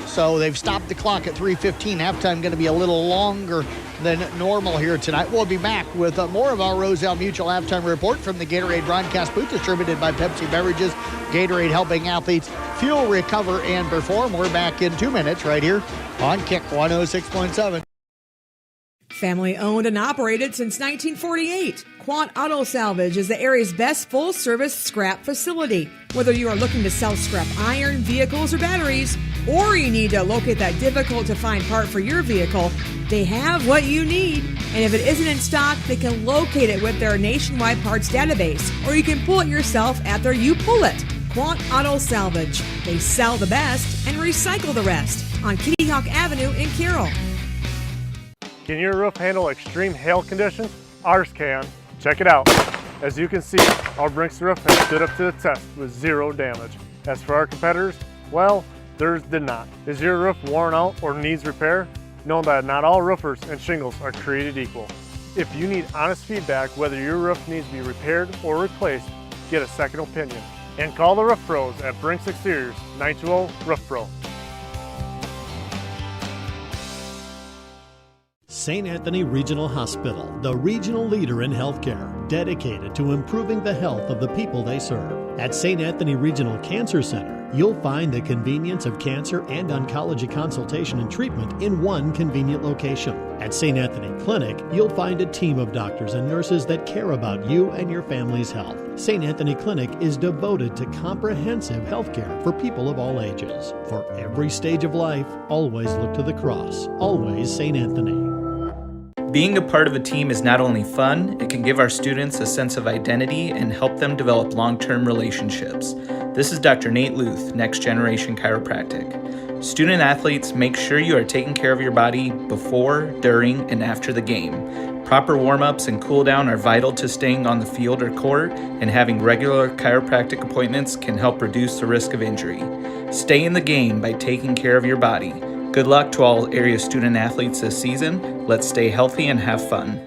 So they've stopped the clock at 3:15. Halftime going to be a little longer than normal here tonight. We'll be back with more of our Roselle Mutual Halftime Report from the Gatorade broadcast booth, distributed by Pepsi Beverages. Gatorade, helping athletes fuel, recover, and perform. We're back in 2 minutes right here on Kick 106.7. Family owned and operated since 1948, Quant Auto Salvage is the area's best full-service scrap facility. Whether you are looking to sell scrap iron, vehicles, or batteries, or you need to locate that difficult-to-find part for your vehicle, they have what you need. And if it isn't in stock, they can locate it with their nationwide parts database, or you can pull it yourself at their You Pull It. Quant Auto Salvage. They sell the best and recycle the rest on Kitty Hawk Avenue in Carroll. Can your roof handle extreme hail conditions? Ours can. Check it out. As you can see, our Brinks roof has stood up to the test with 0 damage. As for our competitors, well, theirs did not. Is your roof worn out or needs repair? Know that not all roofers and shingles are created equal. If you need honest feedback whether your roof needs to be repaired or replaced, get a second opinion. And call the Roof Pros at Brinks Exteriors, 920-ROOF-PRO. St. Anthony Regional Hospital, the regional leader in healthcare, dedicated to improving the health of the people they serve. At St. Anthony Regional Cancer Center, you'll find the convenience of cancer and oncology consultation and treatment in one convenient location. At St. Anthony Clinic, you'll find a team of doctors and nurses that care about you and your family's health. St. Anthony Clinic is devoted to comprehensive healthcare for people of all ages. For every stage of life, always look to the cross. Always St. Anthony. Being a part of a team is not only fun, it can give our students a sense of identity and help them develop long-term relationships. This is Dr. Nate Luth, Next Generation Chiropractic. Student athletes, make sure you are taking care of your body before, during, and after the game. Proper warm-ups and cool-down are vital to staying on the field or court, and having regular chiropractic appointments can help reduce the risk of injury. Stay in the game by taking care of your body. Good luck to all area student athletes this season. Let's stay healthy and have fun.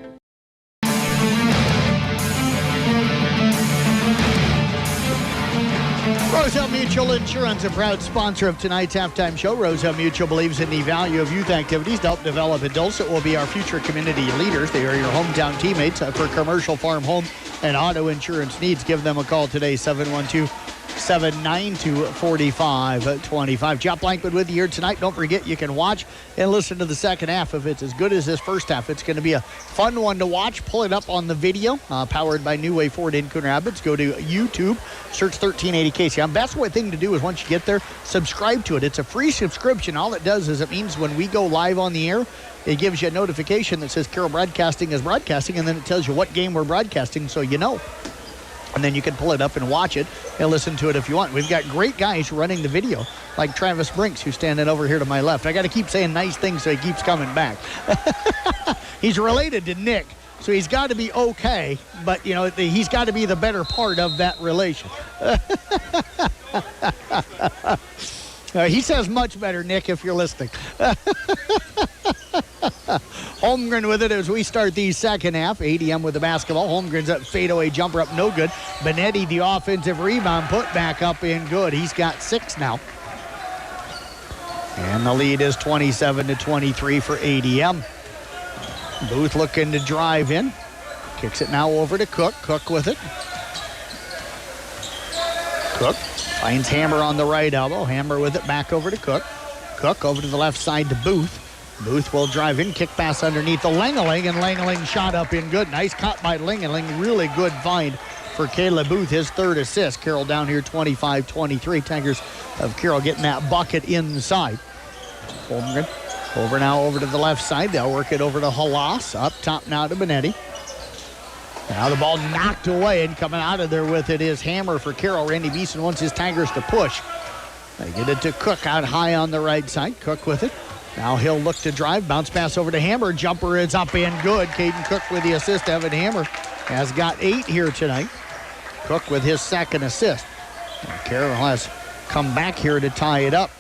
Roselle Mutual Insurance, a proud sponsor of tonight's halftime show. Roselle Mutual believes in the value of youth activities to help develop adults that will be our future community leaders. They are your hometown teammates for commercial, farm, home, and auto insurance needs. Give them a call today, 712-792-4525. Jeff Blankman with you here tonight. Don't forget, you can watch and listen to the second half. If it's as good as this first half, it's going to be a fun one to watch. Pull it up on the video, powered by New Way Ford in Coon Rapids. Go to YouTube, search 1380 KCM. Best thing to do is once you get there, subscribe to it. It's a free subscription. All it does is it means when we go live on the air, it gives you a notification that says Carroll Broadcasting is broadcasting, and then it tells you what game we're broadcasting, so you know. And then you can pull it up and watch it and listen to it if you want. We've got great guys running the video, like Travis Brinks, who's standing over here to my left. I got to keep saying nice things so he keeps coming back. He's related to Nick, so he's got to be okay, but, you know, he's got to be the better part of that relation. He says much better, Nick, if you're listening. Holmgren with it as we start the second half. ADM with the basketball. Holmgren's up fadeaway jumper up, no good. Benetti, the offensive rebound, put back up in good. He's got 6 now. And the lead is 27-23 for ADM. Booth looking to drive in. Kicks it now over to Cook. Cook with it. Cook finds Hammer on the right elbow. Hammer with it back over to Cook. Cook over to the left side to Booth. Booth will drive in, kick pass underneath the Langeling, and Langeling shot up in good. Nice cut by Langeling. Really good find for Caleb Booth, his 3rd assist. Carroll down here 25-23. Tigers of Carroll getting that bucket inside. Holmgren over to the left side. They'll work it over to Halas. Up top now to Benetti. Now the ball knocked away, and coming out of there with it is Hammer for Carroll. Randy Beeson wants his Tigers to push. They get it to Cook out high on the right side. Cook with it. Now he'll look to drive. Bounce pass over to Hammer. Jumper is up and good. Caden Cook with the assist. Evan Hammer has got 8 here tonight. Cook with his 2nd assist. And Carroll has come back here to tie it up.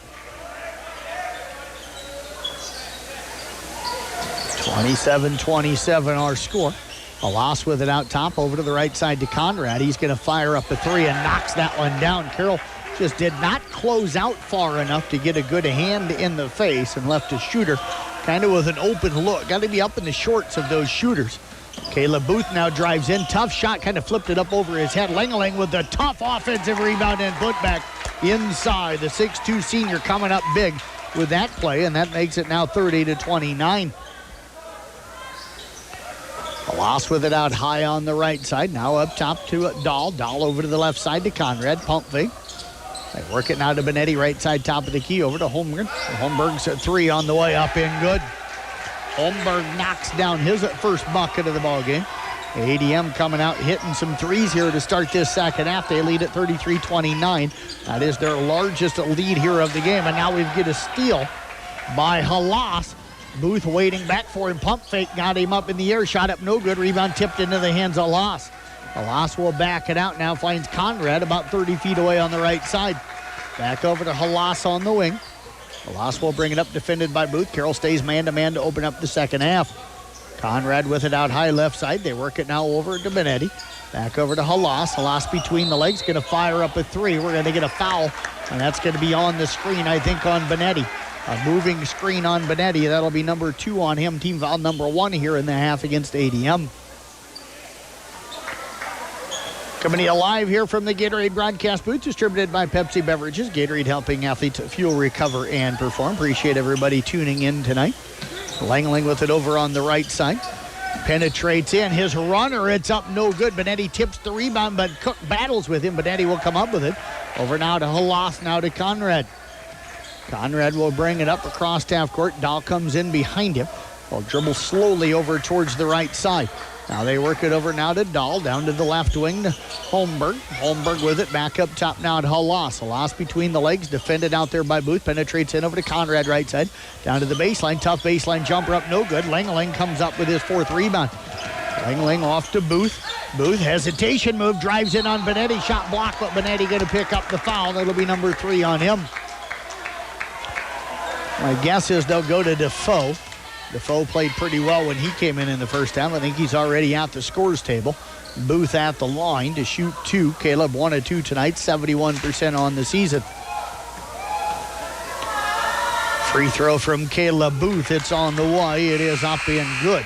27-27 our score. A loss with it out top over to the right side to Conrad. He's going to fire up a 3 and knocks that one down. Carroll just did not close out far enough to get a good hand in the face and left a shooter kind of with an open look. Got to be up in the shorts of those shooters. Caleb Booth now drives in. Tough shot, kind of flipped it up over his head. Langeling with the tough offensive rebound and put back inside. The 6'2 senior coming up big with that play, and that makes it now 30-29. A loss with it out high on the right side. Now up top to Dahl. Dahl over to the left side to Conrad. Pump fake. They work it now to Benetti, right side, top of the key, over to Holmgren. Holmberg's at 3 on the way up in good. Holmberg knocks down his first bucket of the ball game. ADM coming out hitting some 3s here to start this second half. They lead at 33-29. That is their largest lead here of the game. And now we get a steal by Halas. Booth waiting back for him. Pump fake got him up in the air. Shot up no good. Rebound tipped into the hands of Halas. Halas will back it out now. Finds Conrad about 30 feet away on the right side. Back over to Halas on the wing. Halas will bring it up, defended by Booth. Carroll stays man-to-man to open up the second half. Conrad with it out high left side. They work it now over to Benetti. Back over to Halas. Halas between the legs. Going to fire up a 3. We're going to get a foul. And that's going to be on the screen, I think, on Benetti. A moving screen on Benetti. That'll be number 2 on him. Team foul number 1 here in the half against ADM. Coming to you live here from the Gatorade broadcast booth, distributed by Pepsi Beverages. Gatorade helping athletes fuel, recover, and perform. Appreciate everybody tuning in tonight. Langeling with it over on the right side. Penetrates in. His runner, it's up no good. Benetti tips the rebound, but Cook battles with him. Benetti will come up with it. Over now to Halas, now to Conrad. Conrad will bring it up across half court. Dahl comes in behind him. Will dribble slowly over towards the right side. Now they work it over now to Dahl, down to the left wing to Holmberg. Holmberg with it, back up top now to Halas. Halas between the legs, defended out there by Booth. Penetrates in over to Conrad right side. Down to the baseline, tough baseline jumper up, no good. Langeling comes up with his 4th rebound. Langeling off to Booth. Booth, hesitation move, drives in on Benetti. Shot blocked, but Benetti going to pick up the foul. That'll be number 3 on him. My guess is they'll go to Defoe. Defoe played pretty well when he came in the first half. I think he's already at the scores table. Booth at the line to shoot 2. Caleb 1 of 2 tonight, 71% on the season. Free throw from Caleb Booth. It's on the way. It is up and good.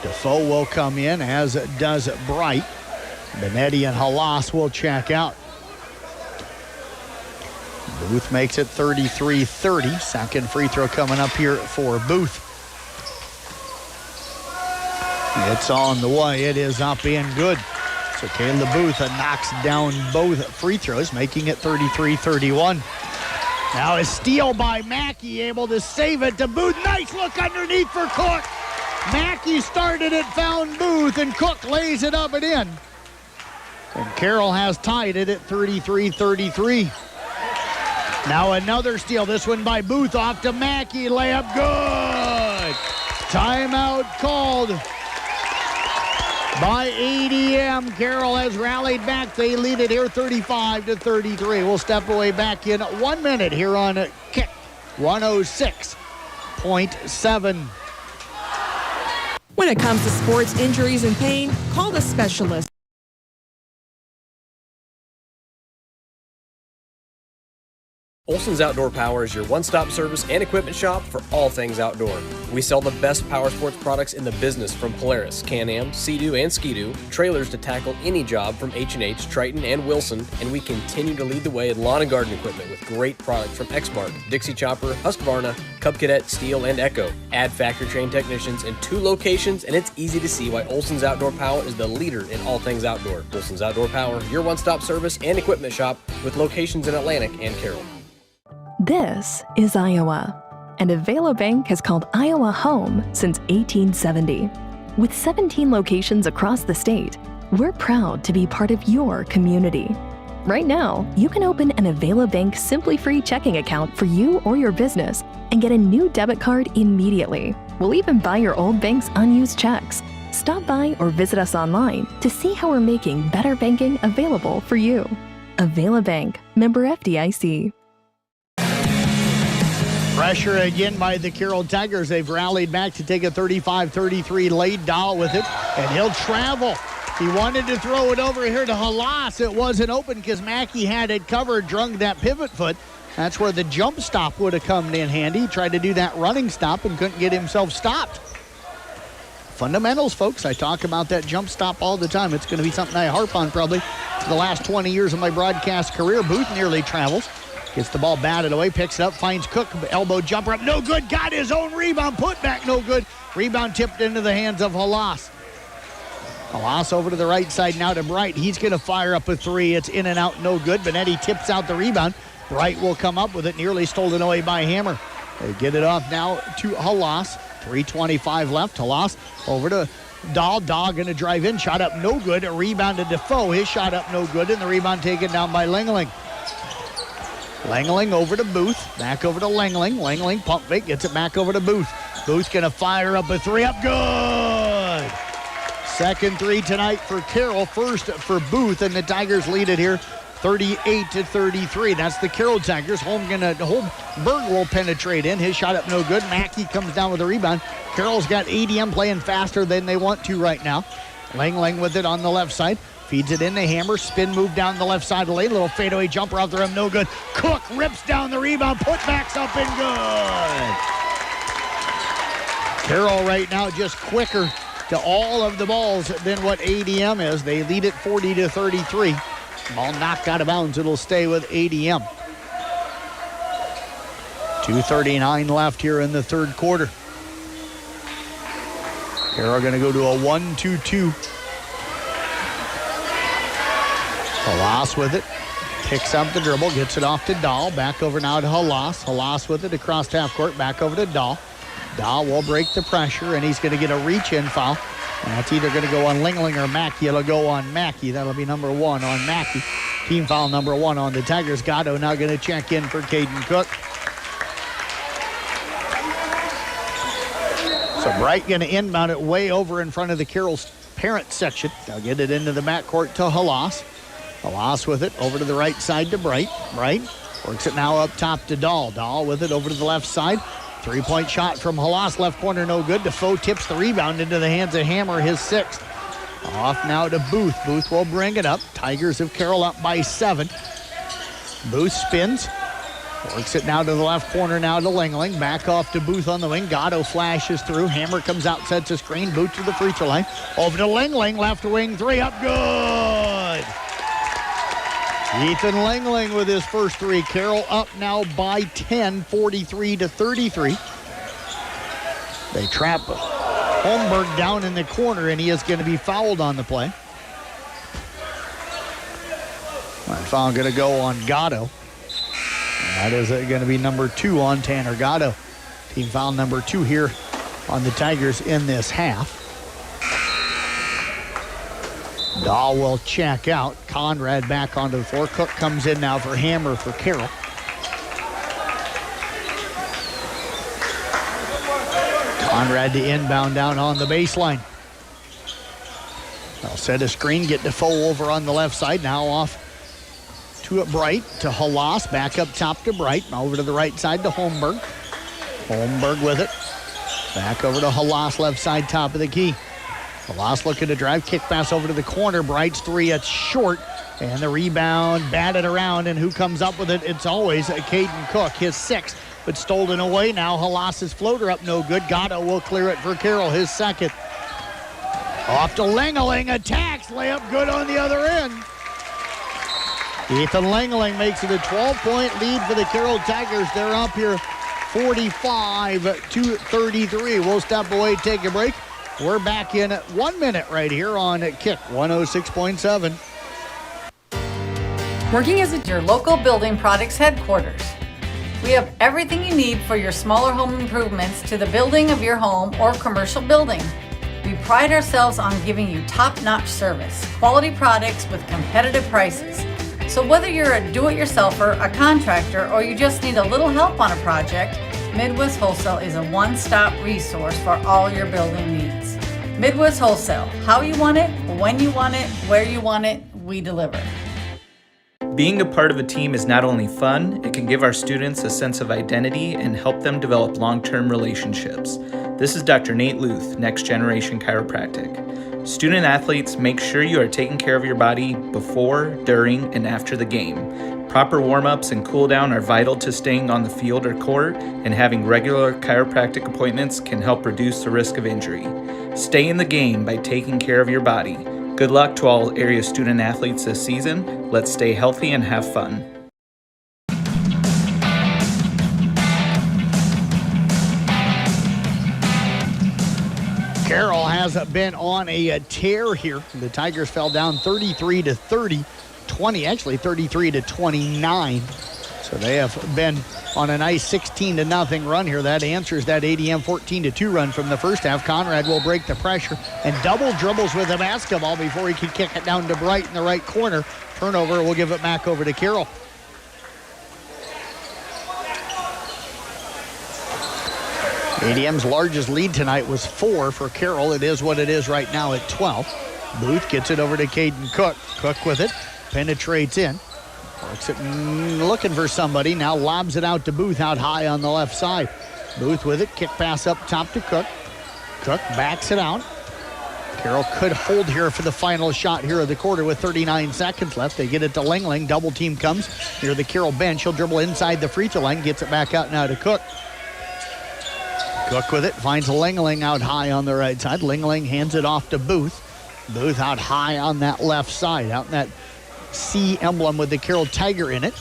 Defoe will come in, as does Bright. Benetti and Halas will check out. Booth makes it 33-30. Second free throw coming up here for Booth. It's on the way. It is up and good. So Caleb Booth knocks down both free throws, making it 33-31. Now a steal by Mackey, able to save it to Booth. Nice look underneath for Cook. Mackey started it, found Booth, and Cook lays it up and in. And Carroll has tied it at 33-33. Now another steal, this one by Booth, off to Mackey, layup good. Timeout called by ADM. Carroll has rallied back. They lead it here 35-33. We'll step away back in 1 minute here on Kick 106.7. When it comes to sports injuries and pain, call the specialist. Olson's Outdoor Power is your one-stop service and equipment shop for all things outdoor. We sell the best power sports products in the business, from Polaris, Can-Am, Sea-Doo, and Ski-Doo, trailers to tackle any job from H&H, Triton, and Wilson, and we continue to lead the way in lawn and garden equipment with great products from Exmark, Dixie Chopper, Husqvarna, Cub Cadet, Steel, and Echo. Add factory-trained technicians in 2 locations, and it's easy to see why Olson's Outdoor Power is the leader in all things outdoor. Olson's Outdoor Power, your one-stop service and equipment shop with locations in Atlantic and Carroll. This is Iowa, and Avelo Bank has called Iowa home since 1870. With 17 locations across the state, we're proud to be part of your community. Right now, you can open an Avelo Bank Simply Free checking account for you or your business and get a new debit card immediately. We'll even buy your old bank's unused checks. Stop by or visit us online to see how we're making better banking available for you. Avelo Bank, member FDIC. Pressure again by the Carroll Tigers. They've rallied back to take a 35-33 lead. Dahl with it, and he'll travel. He wanted to throw it over here to Halas. It wasn't open because Mackey had it covered, drunk that pivot foot. That's where the jump stop would have come in handy. He tried to do that running stop and couldn't get himself stopped. Fundamentals, folks. I talk about that jump stop all the time. It's going to be something I harp on probably for the last 20 years of my broadcast career. Booth nearly travels. Gets the ball batted away, picks it up, finds Cook, elbow jumper up, no good, got his own rebound, put back, no good. Rebound tipped into the hands of Halas. Halas over to the right side now to Bright. He's going to fire up a 3. It's in and out, no good. Benetti tips out the rebound. Bright will come up with it, nearly stolen away by Hammer. They get it off now to Halas. 3:25 left. Halas over to Dahl. Dahl going to drive in, shot up, no good. A rebound to Defoe. His shot up, no good, and the rebound taken down by Langling. Langling over to Booth, back over to Langling. Langling pump fake, gets it back over to Booth. Booth gonna fire up a 3, up good! Second 3 tonight for Carroll, first for Booth, and the Tigers lead it here 38-33. That's the Carroll Tigers. Holmberg will penetrate in, his shot up no good. Mackey comes down with a rebound. Carroll's got ADM playing faster than they want to right now. Langling with it on the left side. Feeds it in to Hammer, spin move down the left side of the lane, little fadeaway jumper off the rim, no good. Cook rips down the rebound, putbacks up and good. Carroll right now just quicker to all of the balls than what ADM is. They lead it 40-33. Ball knocked out of bounds, it'll stay with ADM. 2:39 left here in the third quarter. Carroll gonna go to a 1-2-2. Halas with it, picks up the dribble, gets it off to Dahl, back over now to Halas. Halas with it across half court, back over to Dahl. Dahl will break the pressure, and he's going to get a reach-in foul. And that's either going to go on Langling or Mackey. It'll go on Mackey. That'll be number 1 on Mackey. Team foul number 1 on the Tigers. Gatto now going to check in for Caden Cook. So Bright going to inbound it way over in front of the Carroll's parent section. They'll get it into the backcourt to Halas. Halas with it over to the right side to Bright. Bright Works it now up top to Dahl. Dahl with it over to the left side. Three-point shot from Halas, left corner, no good. Defoe tips the rebound into the hands of Hammer, his sixth. Off now to Booth. Booth will bring it up. Tigers have Carroll up by 7. Booth spins. Works it now to the left corner now to Lingling. Back off to Booth on the wing. Gatto flashes through. Hammer comes out, sets a screen. Booth to the free throw line. Over to Lingling. Left wing three up good. Ethan Lingling with his first three. Carroll up now by 10, 43-33. They trap Holmberg down in the corner, and he is going to be fouled on the play. That foul going to go on Gatto. That is going to be number 2 on Tanner Gatto. Team foul number 2 here on the Tigers in this half. Dahl will check out. Conrad back onto the floor. Cook comes in now for Hammer for Carroll. Conrad to inbound down on the baseline. They'll set a screen, get Defoe over on the left side. Now off to Bright, to Halas, back up top to Bright, over to the right side to Holmberg. Holmberg with it. Back over to Halas, left side, top of the key. Halas looking to drive, kick pass over to the corner. Bright's three, it's short, and the rebound batted around, and who comes up with it? It's always Caden Cook, his sixth, but stolen away now. Halas's floater up, no good. Gatto will clear it for Carroll, his second. Off to Lingling, attacks, layup good on the other end. Ethan Lingling makes it a 12-point lead for the Carroll Tigers. They're up here 45-33. We'll step away, take a break. We're back in 1 minute right here on Kick 106.7. Working as your local building products headquarters. We have everything you need for your smaller home improvements to the building of your home or commercial building. We pride ourselves on giving you top-notch service, quality products with competitive prices. So whether you're a do-it-yourselfer, a contractor, or you just need a little help on a project, Midwest Wholesale is a one-stop resource for all your building needs. Midwest Wholesale, how you want it, when you want it, where you want it, we deliver. Being a part of a team is not only fun, it can give our students a sense of identity and help them develop long-term relationships. This is Dr. Nate Luth, Next Generation Chiropractic. Student athletes, make sure you are taking care of your body before, during, and after the game. Proper warm-ups and cool-down are vital to staying on the field or court, and having regular chiropractic appointments can help reduce the risk of injury. Stay in the game by taking care of your body. Good luck to all area student athletes this season. Let's stay healthy and have fun. Carroll has been on a tear here. The Tigers fell down 33-30, 33-29. So they have been on a nice 16-0 run here. That answers that ADM 14-2 run from the first half. Conrad will break the pressure and double dribbles with the basketball before he can kick it down to Bright in the right corner. Turnover, will give it back over to Carroll. ADM's largest lead tonight was 4 for Carroll. It is what it is right now at 12. Booth gets it over to Caden Cook. Cook with it, penetrates in. Works it, looking for somebody. Now lobs it out to Booth out high on the left side. Booth with it, kick pass up top to Cook. Cook backs it out. Carroll could hold here for the final shot here of the quarter with 39 seconds left. They get it to Lingling. Double team comes near the Carroll bench. He'll dribble inside the free throw line, gets it back out now to Cook. Cook with it, finds Lingling out high on the right side. Lingling hands it off to Booth. Booth out high on that left side, out in that C emblem with the Carroll Tiger in it.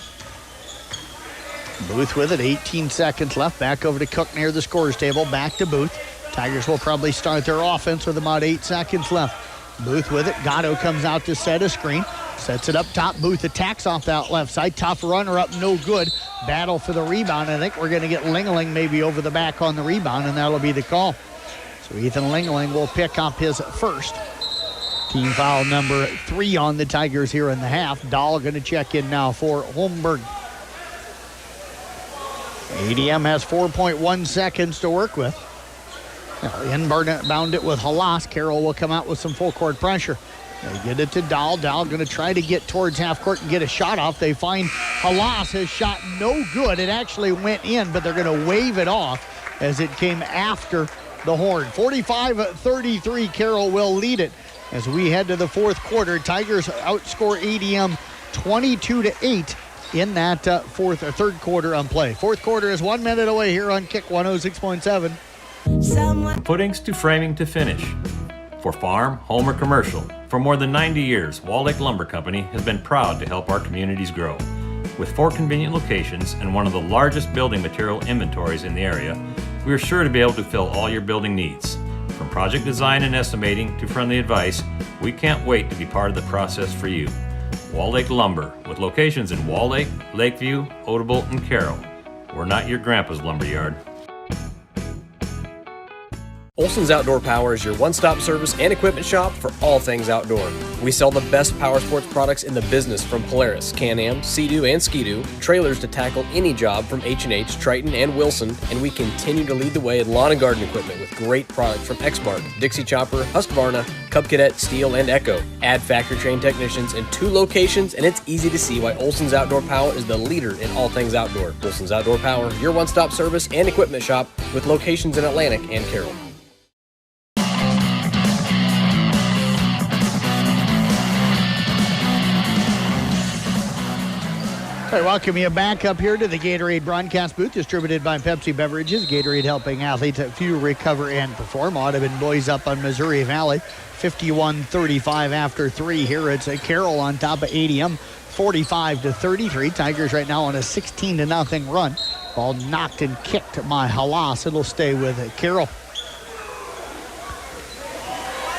Booth with it, 18 seconds left. Back over to Cook near the scorer's table. Back to Booth. Tigers will probably start their offense with about 8 seconds left. Booth with it. Gatto comes out to set a screen. Sets it up top. Booth attacks off that left side. Tough runner up, no good. Battle for the rebound. I think we're going to get Lingling maybe over the back on the rebound, and that'll be the call. So Ethan Lingling will pick up his first. Team foul number 3 on the Tigers here in the half. Dahl going to check in now for Holmberg. ADM has 4.1 seconds to work with. Now, inbound it with Halas. Carroll will come out with some full court pressure. They get it to Dahl. Dahl going to try to get towards half court and get a shot off. They find Halas. His shot no good. It actually went in, but they're going to wave it off as it came after the horn. 45-33, Carroll will lead it as we head to the fourth quarter. Tigers outscore ADM 22-8 in that third quarter on play. Fourth quarter is 1 minute away here on Kick 106.7. Footings to framing to finish. For farm, home, or commercial, for more than 90 years, Wall Lake Lumber Company has been proud to help our communities grow. With 4 convenient locations and one of the largest building material inventories in the area, we are sure to be able to fill all your building needs. From project design and estimating to friendly advice, we can't wait to be part of the process for you. Wall Lake Lumber, with locations in Wall Lake, Lakeview, Odebolt, and Carroll. We're not your grandpa's lumberyard. Olson's Outdoor Power is your one-stop service and equipment shop for all things outdoor. We sell the best power sports products in the business from Polaris, Can-Am, Sea-Doo, and Ski-Doo, trailers to tackle any job from H&H, Triton, and Wilson, and we continue to lead the way in lawn and garden equipment with great products from Exmark, Dixie Chopper, Husqvarna, Cub Cadet, Steel, and Echo. Add factory-trained technicians in 2 locations, and it's easy to see why Olson's Outdoor Power is the leader in all things outdoor. Olson's Outdoor Power, your one-stop service and equipment shop with locations in Atlantic and Carroll. All right, welcome you back up here to the Gatorade broadcast booth, distributed by Pepsi Beverages. Gatorade helping athletes at Few recover and perform. Audubon boys up on Missouri Valley, 51-35 after 3 here. It's a Carroll on top of ADM, 45-33. Tigers right now on a 16-0 run. Ball knocked and kicked by Halas. It'll stay with Carroll.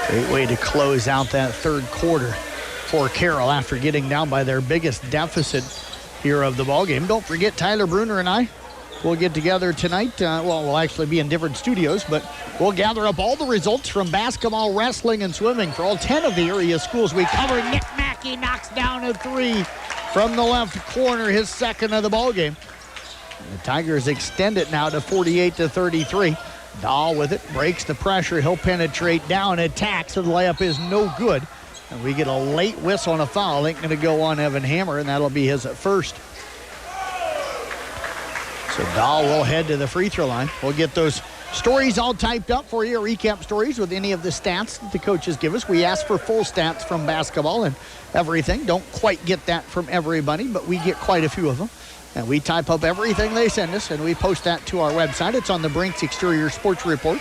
Great way to close out that third quarter for Carroll after getting down by their biggest deficit here of the ball game. Don't forget, Tyler Bruner and I will get together tonight. We'll actually be in different studios, but we'll gather up all the results from basketball, wrestling, and swimming for all 10 of the area schools we cover. Nick Mackey knocks down a 3 from the left corner, his second of the ball game. The Tigers extend it now to 48-33. Dahl with it, breaks the pressure. He'll penetrate down, attacks, and the layup is no good. And we get a late whistle on a foul. Ain't going to go on Evan Hammer, and that'll be his first. So Dahl will head to the free throw line. We'll get those stories all typed up for you, recap stories with any of the stats that the coaches give us. We ask for full stats from basketball and everything. Don't quite get that from everybody, but we get quite a few of them. And we type up everything they send us, and we post that to our website. It's on the Brinks Exterior Sports Report.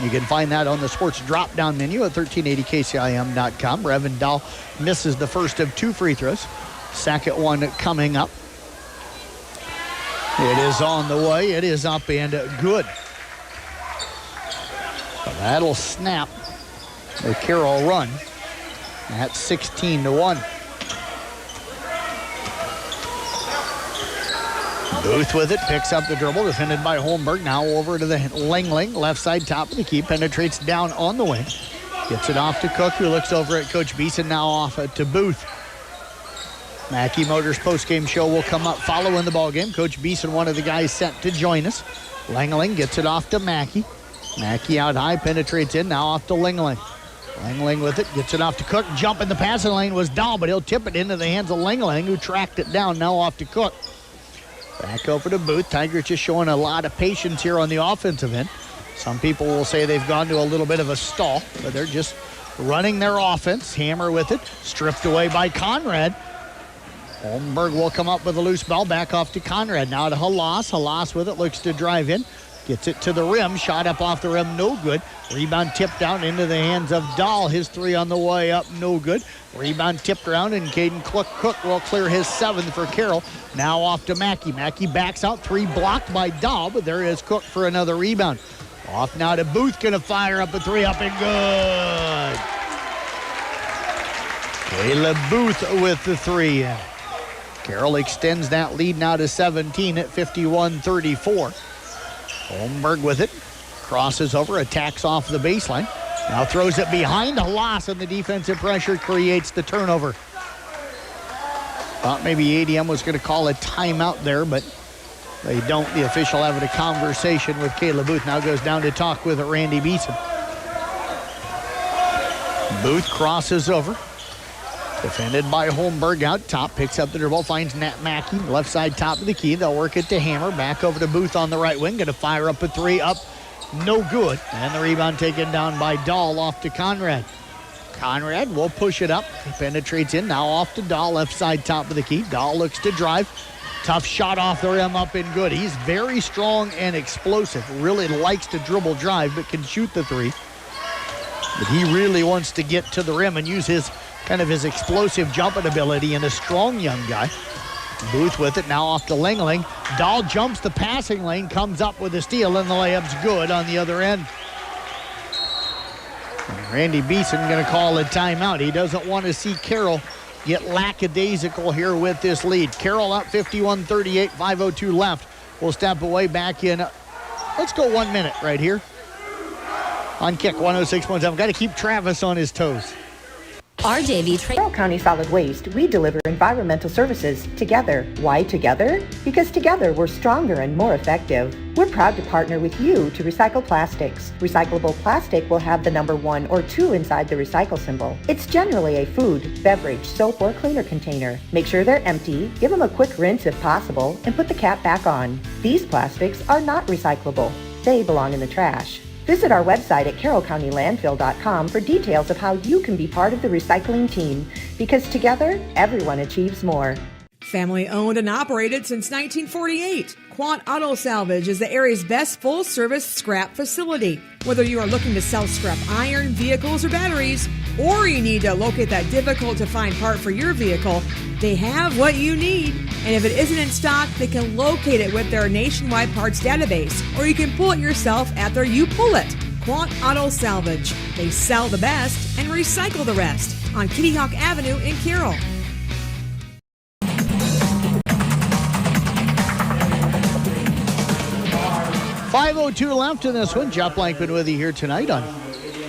You can find that on the sports drop-down menu at 1380kcim.com. Evan Dahl misses the first of 2 free throws. Second one coming up. It is on the way. It is up and good. So that'll snap the Carroll run at 16-1. Booth with it, picks up the dribble, defended by Holmberg. Now over to the Langling, left side, top of the key, penetrates down on the wing. Gets it off to Cook, who looks over at Coach Beeson, now off to Booth. Mackey Motors postgame show will come up following the ballgame. Coach Beeson, one of the guys sent to join us. Langling gets it off to Mackey. Mackey out high, penetrates in, now off to Langling. Langling with it, gets it off to Cook. Jump in the passing lane was Dahl, but he'll tip it into the hands of Langling, who tracked it down, now off to Cook. Back over to Booth. Tigers just showing a lot of patience here on the offensive end. Some people will say they've gone to a little bit of a stall, but they're just running their offense. Hammer with it, stripped away by Conrad. Holmberg will come up with a loose ball, back off to Conrad. Now to Halas. Halas with it, looks to drive in. Gets it to the rim, shot up off the rim, no good. Rebound tipped down into the hands of Dahl. His 3 on the way up, no good. Rebound tipped around, and Caden Cook will clear his 7th for Carroll. Now off to Mackey. Mackey backs out, 3 blocked by Dahl, but there is Cook for another rebound. Off now to Booth, gonna fire up a 3, up and good. Caleb Booth with the 3. Carroll extends that lead now to 17 at 51-34. Holmberg with it, crosses over, attacks off the baseline. Now throws it behind Halas, and the defensive pressure creates the turnover. Thought maybe ADM was going to call a timeout there, but they don't. The official having a conversation with Caleb Booth. Now goes down to talk with Randy Beeson. Booth crosses over, Defended by Holmberg out top. Picks up the dribble. Finds Nat Mackey. Left side top of the key. They'll work it to Hammer. Back over to Booth on the right wing. Going to fire up a three. Up. No good. And the rebound taken down by Dahl off to Conrad. Conrad will push it up. He penetrates in. Now off to Dahl. Left side top of the key. Dahl looks to drive. Tough shot off the rim. Up and good. He's very strong and explosive. Really likes to dribble drive, but can shoot the three. But he really wants to get to the rim and use his explosive jumping ability, and a strong young guy. Booth with it, now off to Lingling. Dahl jumps the passing lane, comes up with a steal, and the layup's good on the other end. And Randy Beeson going to call a timeout. He doesn't want to see Carroll get lackadaisical here with this lead. Carroll up 51-38, 5:02 left. We'll step away back in. Let's go 1 minute right here on Kick 106.7. Got to keep Travis on his toes. Carroll County Solid Waste, we deliver environmental services together. Why together? Because together we're stronger and more effective. We're proud to partner with you to recycle plastics. Recyclable plastic will have the number 1 or 2 inside the recycle symbol. It's generally a food, beverage, soap, or cleaner container. Make sure they're empty, give them a quick rinse if possible, and put the cap back on. These plastics are not recyclable. They belong in the trash. Visit our website at carrollcountylandfill.com for details of how you can be part of the recycling team, because together, everyone achieves more. Family owned and operated since 1948, Quant Auto Salvage is the area's best full-service scrap facility. Whether you are looking to sell scrap iron, vehicles, or batteries, or you need to locate that difficult-to-find part for your vehicle, they have what you need. And if it isn't in stock, they can locate it with their nationwide parts database, or you can pull it yourself at their You Pull It. Quant Auto Salvage. They sell the best and recycle the rest on Kitty Hawk Avenue in Carroll. .502 left in this one. Jeff Blankman with you here tonight on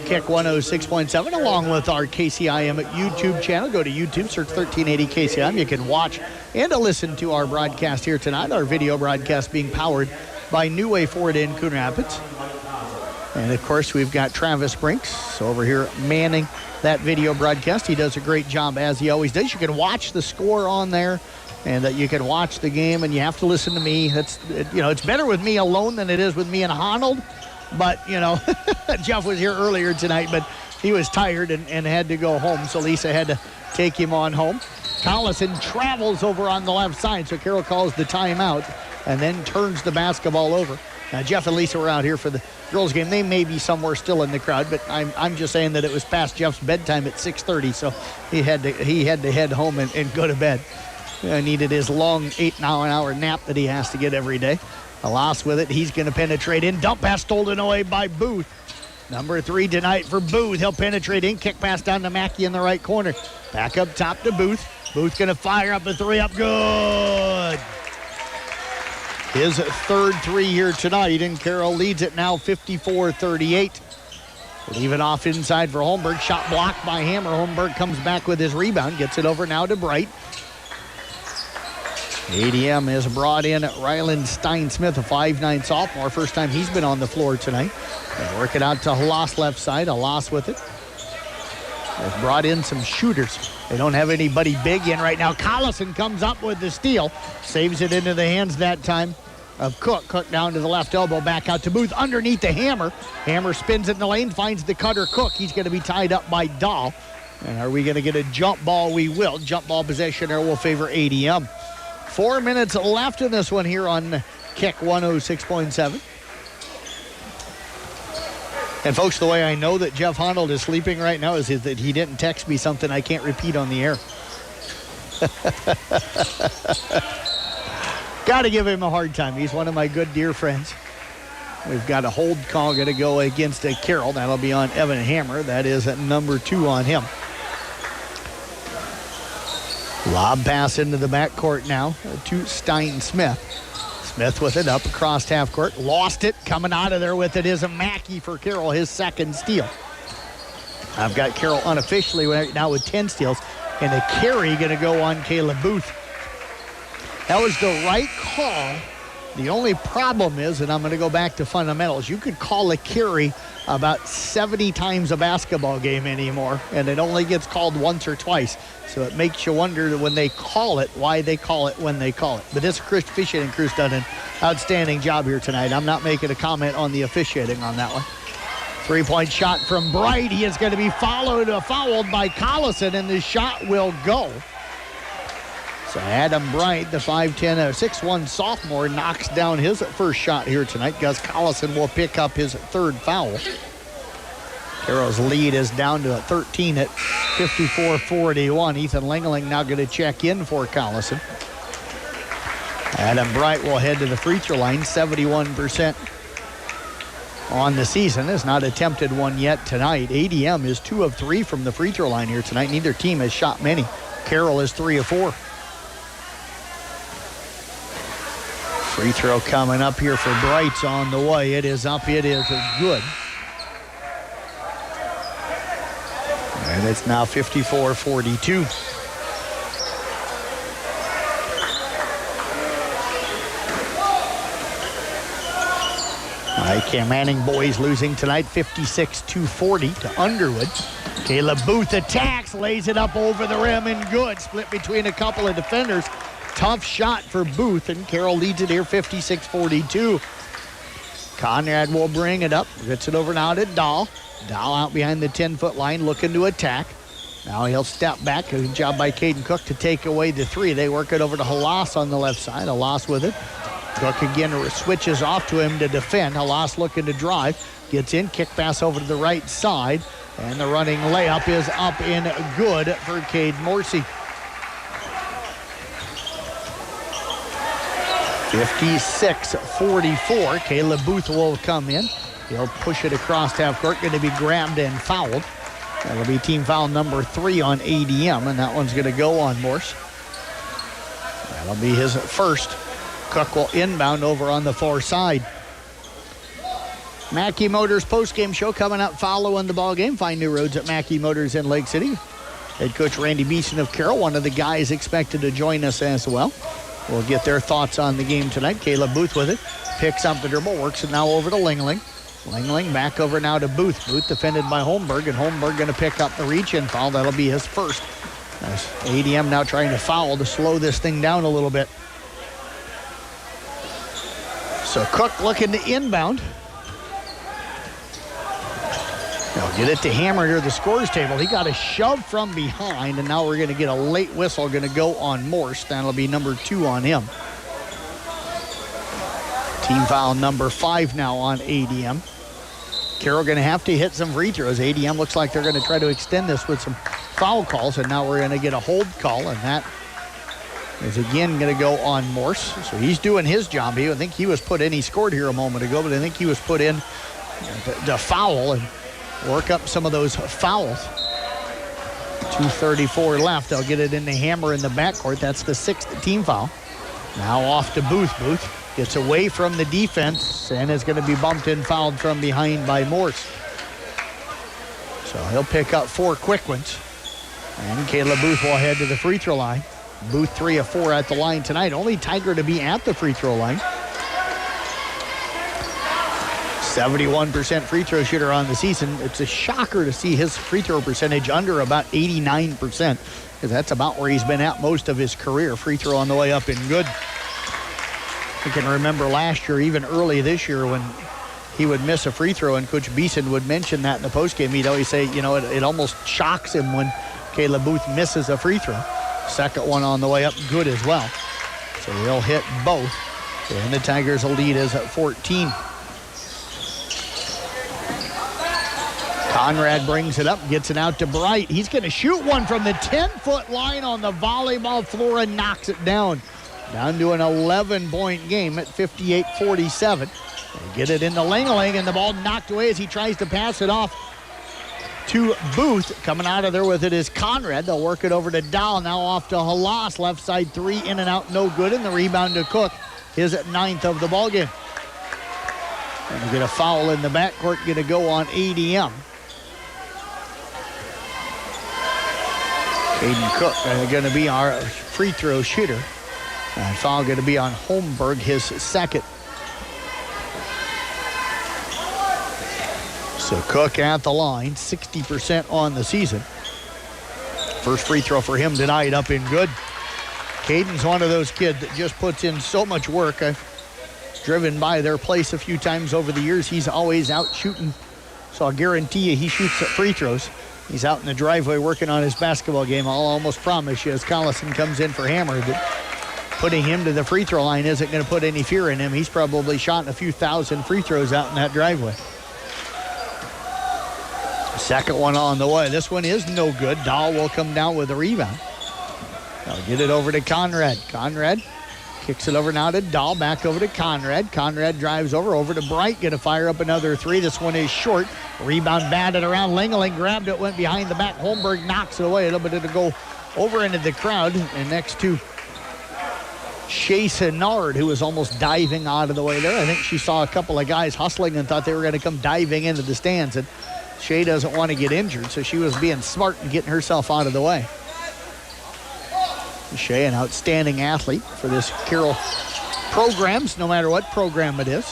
Kick 106.7, along with our KCIM YouTube channel. Go to YouTube, search 1380 KCIM. You can watch and listen to our broadcast here tonight. Our video broadcast being powered by New Way Ford in Coon Rapids. And, of course, we've got Travis Brinks over here manning that video broadcast. He does a great job, as he always does. You can watch the score on there, and you can watch the game, and you have to listen to me. It's better with me alone than it is with me and Honnold. But, Jeff was here earlier tonight, but he was tired and had to go home, so Lisa had to take him on home. Collison travels over on the left side, so Carroll calls the timeout and then turns the basketball over. Now, Jeff and Lisa were out here for the girls' game. They may be somewhere still in the crowd, but I'm just saying that it was past Jeff's bedtime at 6:30, so he had to head home and go to bed. Needed his long 8-hour nap that he has to get every day. A loss with it. He's going to penetrate in. Dump pass stolen away by Booth. Number 3 tonight for Booth. He'll penetrate in. Kick pass down to Mackey in the right corner. Back up top to Booth. Booth going to fire up a 3 up. Good. His third 3 here tonight, and Carroll leads it now 54-38. Leaving off inside for Holmberg. Shot blocked by Hammer. Holmberg comes back with his rebound. Gets it over now to Bright. ADM has brought in Ryland Stein-Smith, a 5'9 sophomore. First time he's been on the floor tonight. They work it out to Halas left side. Halas with it. They've brought in some shooters. They don't have anybody big in right now. Collison comes up with the steal. Saves it into the hands that time of Cook. Cook down to the left elbow. Back out to Booth. Underneath the Hammer. Hammer spins it in the lane. Finds the cutter Cook. He's going to be tied up by Dahl. And are we going to get a jump ball? We will. Jump ball possession or will favor ADM. 4 minutes left in this one here on Kick 106.7. And folks, the way I know that Jeff Honnold is sleeping right now is that he didn't text me something I can't repeat on the air. Got to give him a hard time. He's one of my good dear friends. We've got a hold call going to go against Carroll. That'll be on Evan Hammer. That is at number 2 on him. Lob pass into the backcourt now to Stein-Smith. Smith with it up across half court. Lost it. Coming out of there with it is a Mackey for Carroll, his second steal. I've got Carroll unofficially right now with 10 steals. And a carry going to go on Caleb Booth. That was the right call The only problem is, and I'm going to go back to fundamentals, you could call a carry about 70 times a basketball game anymore, and it only gets called once or twice. So it makes you wonder when they call it, why they call it when they call it. But this officiating crew's done an outstanding job here tonight. I'm not making a comment on the officiating on that one. 3-point shot from Bright. He is going to be fouled by Collison, and the shot will go. So Adam Bright, the 5'10", 6'1" sophomore, knocks down his first shot here tonight. Gus Collison will pick up his third foul. Carroll's lead is down to 13 at 54-41. Ethan Lingeling now going to check in for Collison. Adam Bright will head to the free throw line, 71% on the season. Has not attempted one yet tonight. ADM is 2 of 3 from the free throw line here tonight. Neither team has shot many. Carroll is 3 of 4. Free throw coming up here for Bright's on the way. It is up. It is good. And it's now 54-42. ICAM Manning boys losing tonight 56-40 to Underwood. Caleb Booth attacks, lays it up over the rim and good. Split between a couple of defenders. Tough shot for Booth, and Carroll leads it here 56-42. Conrad will bring it up. Gets it over now to Dahl. Dahl out behind the 10-foot line looking to attack. Now he'll step back. Good job by Caden Cook to take away the three. They work it over to Halas on the left side. Halas with it. Cook again switches off to him to defend. Halas looking to drive. Gets in. Kick pass over to the right side. And the running layup is up and good for Cade Morrissey. 56-44. Caleb Booth will come in. He'll push it across half court. Going to be grabbed and fouled. That'll be team foul number 3 on ADM, and that one's going to go on Morse. That'll be his first. Cook will inbound over on the far side. Mackey Motors postgame show coming up following the ball game. Find new roads at Mackey Motors in Lake City. Head coach Randy Beeson of Carroll, one of the guys expected to join us as well. We'll get their thoughts on the game tonight. Caleb Booth with it. Picks up the dribble. Works it now over to Lingling. Lingling back over now to Booth. Booth defended by Holmberg, and Holmberg going to pick up the reach-in foul. That'll be his first. As ADM now trying to foul to slow this thing down a little bit. So Cook looking to inbound. They'll get it to Hammer near the scores table. He got a shove from behind, and now we're going to get a late whistle going to go on Morse. That'll be number 2 on him. Team foul number 5 now on ADM. Carroll going to have to hit some free throws. ADM looks like they're going to try to extend this with some foul calls, and now we're going to get a hold call, and that is again going to go on Morse. So he's doing his job. I think he was put in. He scored here a moment ago, but I think he was put in to foul and work up some of those fouls. 2:34 left. They'll get it into Hammer in the backcourt. That's the 6th team foul. Now off to Booth. Booth gets away from the defense and is going to be bumped and fouled from behind by Morse. So he'll pick up 4 quick ones. And Caleb Booth will head to the free throw line. Booth 3 of 4 at the line tonight. Only Tiger to be at the free throw line. 71% free throw shooter on the season. It's a shocker to see his free throw percentage under about 89%, because that's about where he's been at most of his career. Free throw on the way up and good. I can remember last year, even early this year, when he would miss a free throw, and Coach Beeson would mention that in the postgame. He'd always say, it almost shocks him when Caleb Booth misses a free throw. Second one on the way up, good as well. So he'll hit both. And the Tigers' lead is at 14. Conrad brings it up, gets it out to Bright. He's going to shoot one from the 10-foot line on the volleyball floor and knocks it down. Down to an 11-point game at 58-47. They get it into Langeling, and the ball knocked away as he tries to pass it off to Booth. Coming out of there with it is Conrad. They'll work it over to Dahl. Now off to Halas. Left side 3, in and out, no good. And the rebound to Cook. His 9th of the ballgame. And we get a foul in the backcourt. Going to go on ADM. Caden Cook going to be our free throw shooter. And foul going to be on Holmberg, his second. So Cook at the line, 60% on the season. First free throw for him tonight up and good. Caden's one of those kids that just puts in so much work. I've driven by their place a few times over the years. He's always out shooting. So I'll guarantee you he shoots at free throws. He's out in the driveway working on his basketball game. I'll almost promise you as Collison comes in for Hammer that putting him to the free throw line isn't going to put any fear in him. He's probably shot a few thousand free throws out in that driveway. Second one on the way. This one is no good. Dahl will come down with a rebound. They'll get it over to Conrad. Conrad kicks it over now to Dahl. Back over to Conrad. Conrad drives over to Bright. Going to fire up another three. This one is short. Rebound batted around. Lingeling grabbed it, went behind the back. Holmberg knocks it away. But it'll go over into the crowd. And next to Shea Senard, who was almost diving out of the way there. I think she saw a couple of guys hustling and thought they were going to come diving into the stands. And Shea doesn't want to get injured, so she was being smart and getting herself out of the way. Shea, an outstanding athlete for this Carroll programs, no matter what program it is.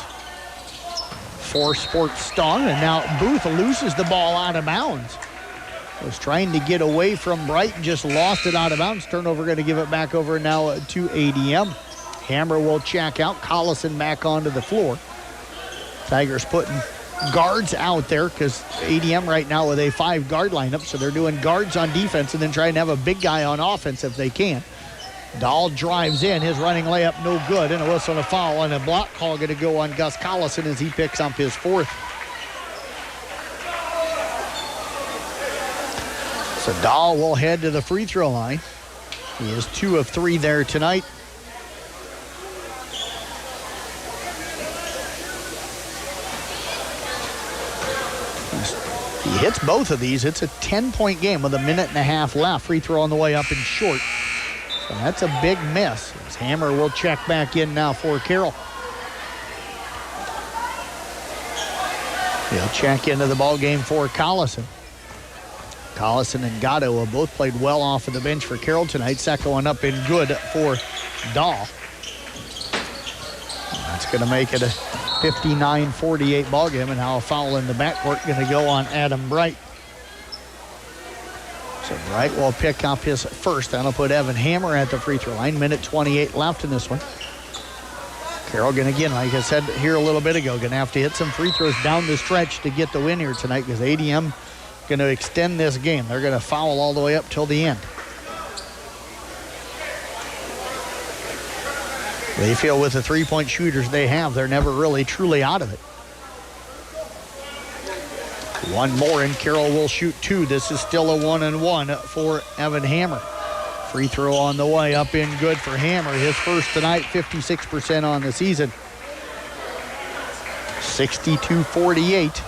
Four-sport star, and now Booth loses the ball out of bounds. Was trying to get away from Bright and just lost it out of bounds. Turnover going to give it back over now to ADM. Hammer will check out. Collison back onto the floor. Tigers putting guards out there because ADM right now with a 5-guard lineup, so they're doing guards on defense and then trying to have a big guy on offense if they can. Dahl drives in, his running layup no good, and a whistle and a foul, and a block call going to go on Gus Collison as he picks up his fourth. So Dahl will head to the free throw line. He is 2 of 3 there tonight. He hits both of these. It's a 10-point game with a minute and a half left. Free throw on the way up and short. So that's a big miss. As Hammer will check back in now for Carroll. He'll check into the ball game for Collison. Collison and Gatto have both played well off of the bench for Carroll tonight. Second one up and good for Dahl. That's going to make it a 59-48 ball game, and now a foul in the backcourt going to go on Adam Bright. So Bright will pick up his first. That'll put Evan Hammer at the free throw line. Minute 28 left in this one. Carroll going to, again, like I said here a little bit ago, going to have to hit some free throws down the stretch to get the win here tonight because ADM going to extend this game. They're going to foul all the way up till the end. They feel with the three-point shooters they have, they're never really truly out of it. One more and Carroll will shoot 2. This is still a 1-and-1 for Evan Hammer. Free throw on the way up in good for Hammer. His first tonight, 56% on the season. 62-48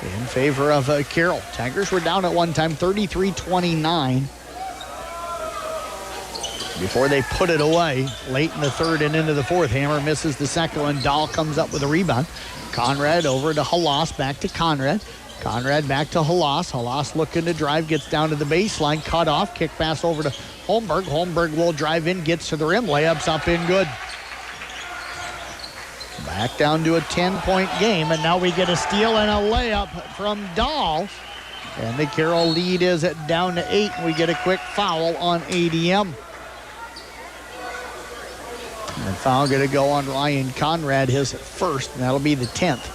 in favor of Carroll. Tigers were down at one time, 33-29. Before they put it away late in the third and into the fourth. Hammer misses the second one. Dahl comes up with a rebound. Conrad over to Halas, back to Conrad. Conrad back to Halas. Halas looking to drive, gets down to the baseline, cut off, kick pass over to Holmberg. Holmberg will drive in, gets to the rim, layups up in good. Back down to a 10-point game, and now we get a steal and a layup from Dahl. And the Carroll lead is down to 8, and we get a quick foul on ADM. And foul going to go on Ryan Conrad, his first, and that'll be the 10th.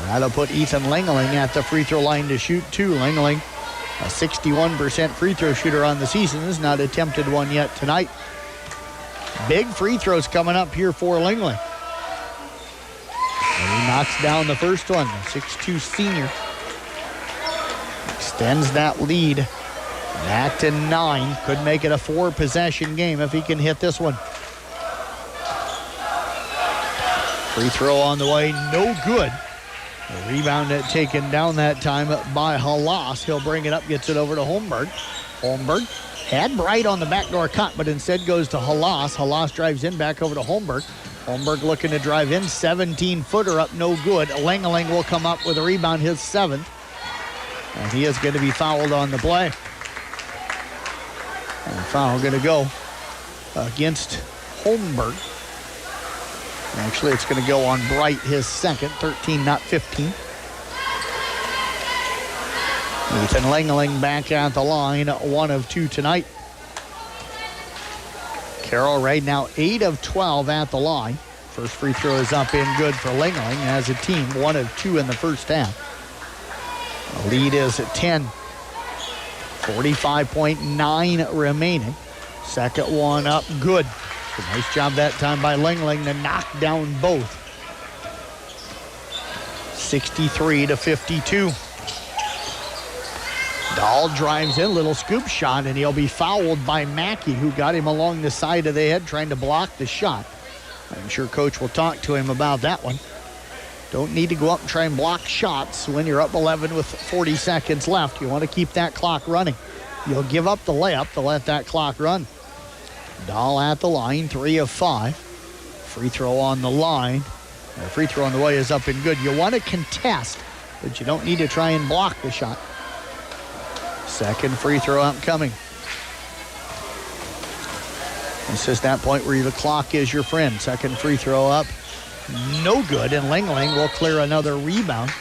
That'll put Ethan Lingeling at the free throw line to shoot 2. Lingeling, a 61% free throw shooter on the season, has not attempted one yet tonight. Big free throws coming up here for Lingeling. And he knocks down the first one, the 6'2 senior. Extends that lead back to 9. Could make it a 4-possession game if he can hit this one. Free throw on the way, no good. The rebound taken down that time by Halas. He'll bring it up, gets it over to Holmberg. Holmberg had Bright on the backdoor cut, but instead goes to Halas. Halas drives in, back over to Holmberg. Holmberg looking to drive in, 17-footer up, no good. Lingeling will come up with a rebound, his 7th. And he is going to be fouled on the play. And foul going to go against Holmberg. Actually, it's going to go on Bright, his second, 13, not 15. Ethan Langling back at the line, 1 of 2 tonight. Carroll right now 8 of 12 at the line. First free throw is up and good for Langling as a team, 1 of 2 in the first half. The lead is at 10. 45.9 remaining. Second one up, good. So nice job that time by Langling to knock down both. 63-52. Dahl drives in, little scoop shot, and he'll be fouled by Mackey, who got him along the side of the head trying to block the shot. I'm sure Coach will talk to him about that one. Don't need to go up and try and block shots when you're up 11 with 40 seconds left. You want to keep that clock running. You'll give up the layup to let that clock run. Dahl at the line, 3 of 5. Free throw on the line. The free throw on the way is up and good. You want to contest, but you don't need to try and block the shot. Second free throw upcoming. This is that point where the clock is your friend. Second free throw up, no good, and Langling will clear another rebound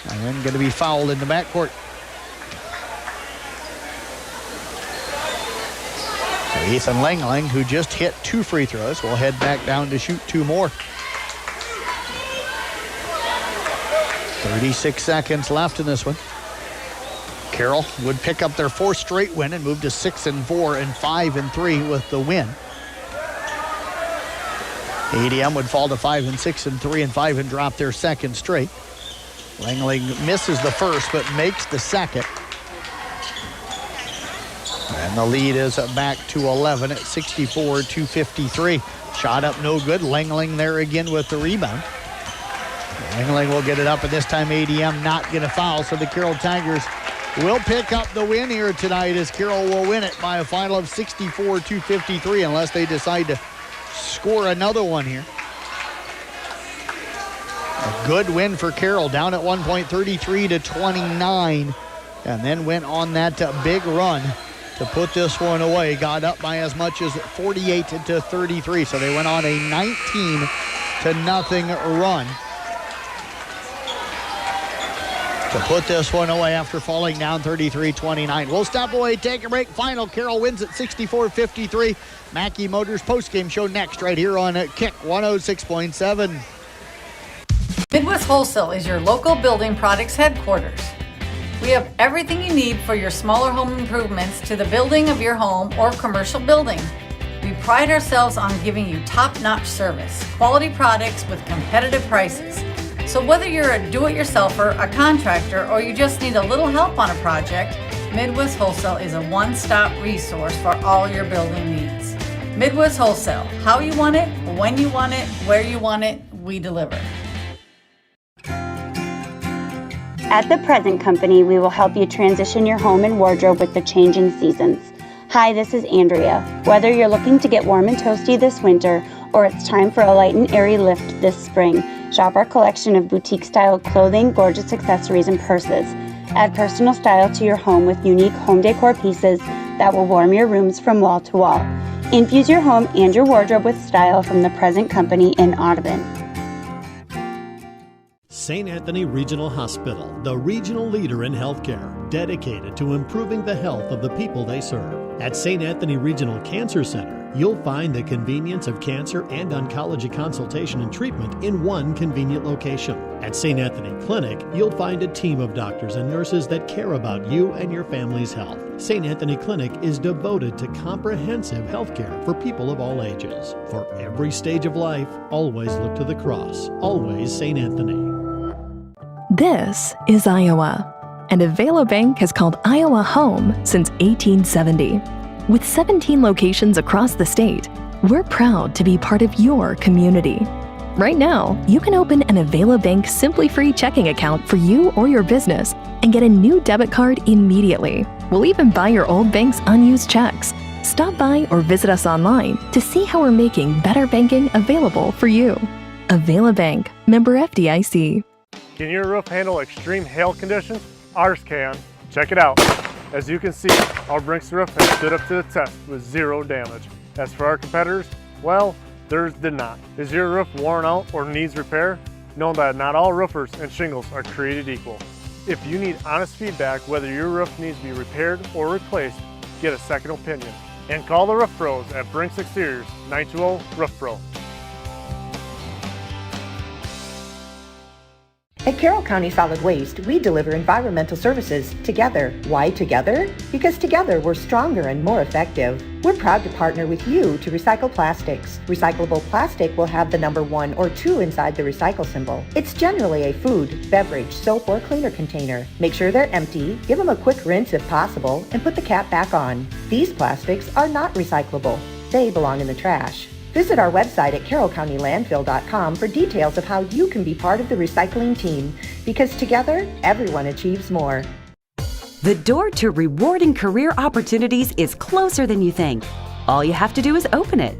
and then going to be fouled in the backcourt. So Ethan Langling, who just hit 2 free throws, will head back down to shoot 2 more. 36 seconds left in this one. Carroll would pick up their 4th straight win and move to 6-4 and 5-3 with the win. ADM would fall to 5-6 and 3-5 and drop their 2nd straight. Langling misses the first but makes the second. And the lead is back to 11 at 64-53. Shot up no good. Langling there again with the rebound. Langling will get it up, and this time ADM not going to foul, so the Carroll Tigers will pick up the win here tonight as Carroll will win it by a final of 64-53 unless they decide to score another one here. A good win for Carroll, down at one point 33-29, and then went on that big run to put this one away. Got up by as much as 48-33, so they went on a 19-0 run to put this one away after falling down 33-29. We'll step away, take a break. Final, Carroll wins at 64-53. Mackey Motors postgame show next right here on Kick 106.7. Midwest Wholesale is your local building products headquarters. We have everything you need for your smaller home improvements to the building of your home or commercial building. We pride ourselves on giving you top-notch service, quality products with competitive prices. So whether you're a do-it-yourselfer, a contractor, or you just need a little help on a project, Midwest Wholesale is a one-stop resource for all your building needs. Midwest Wholesale, how you want it, when you want it, where you want it, we deliver. At The Present Company, we will help you transition your home and wardrobe with the changing seasons. Hi, this is Andrea. Whether you're looking to get warm and toasty this winter, or it's time for a light and airy lift this spring, shop our collection of boutique-style clothing, gorgeous accessories, and purses. Add personal style to your home with unique home decor pieces that will warm your rooms from wall to wall. Infuse your home and your wardrobe with style from The Present Company in Audubon. St. Anthony Regional Hospital, the regional leader in healthcare, dedicated to improving the health of the people they serve. At St. Anthony Regional Cancer Center, you'll find the convenience of cancer and oncology consultation and treatment in one convenient location. At St. Anthony Clinic, you'll find a team of doctors and nurses that care about you and your family's health. St. Anthony Clinic is devoted to comprehensive healthcare for people of all ages. For every stage of life, always look to the cross. Always St. Anthony. This is Iowa, and Avela Bank has called Iowa home since 1870. With 17 locations across the state, we're proud to be part of your community. Right now, you can open an Avela Bank Simply Free checking account for you or your business and get a new debit card immediately. We'll even buy your old bank's unused checks. Stop by or visit us online to see how we're making better banking available for you. Avela Bank, member FDIC. Can your roof handle extreme hail conditions? Ours can. Check it out. As you can see, our Brinks roof has stood up to the test with 0 damage. As for our competitors, well, theirs did not. Is your roof worn out or needs repair? Know that not all roofers and shingles are created equal. If you need honest feedback whether your roof needs to be repaired or replaced, get a second opinion. And call the Roof Pros at Brinks Exteriors, 920-ROOF-PRO. At Carroll County Solid Waste, we deliver environmental services together. Why together? Because together we're stronger and more effective. We're proud to partner with you to recycle plastics. Recyclable plastic will have the number 1 or 2 inside the recycle symbol. It's generally a food, beverage, soap, or cleaner container. Make sure they're empty, give them a quick rinse if possible, and put the cap back on. These plastics are not recyclable. They belong in the trash. Visit our website at carrollcountylandfill.com for details of how you can be part of the recycling team, because together, everyone achieves more. The door to rewarding career opportunities is closer than you think. All you have to do is open it.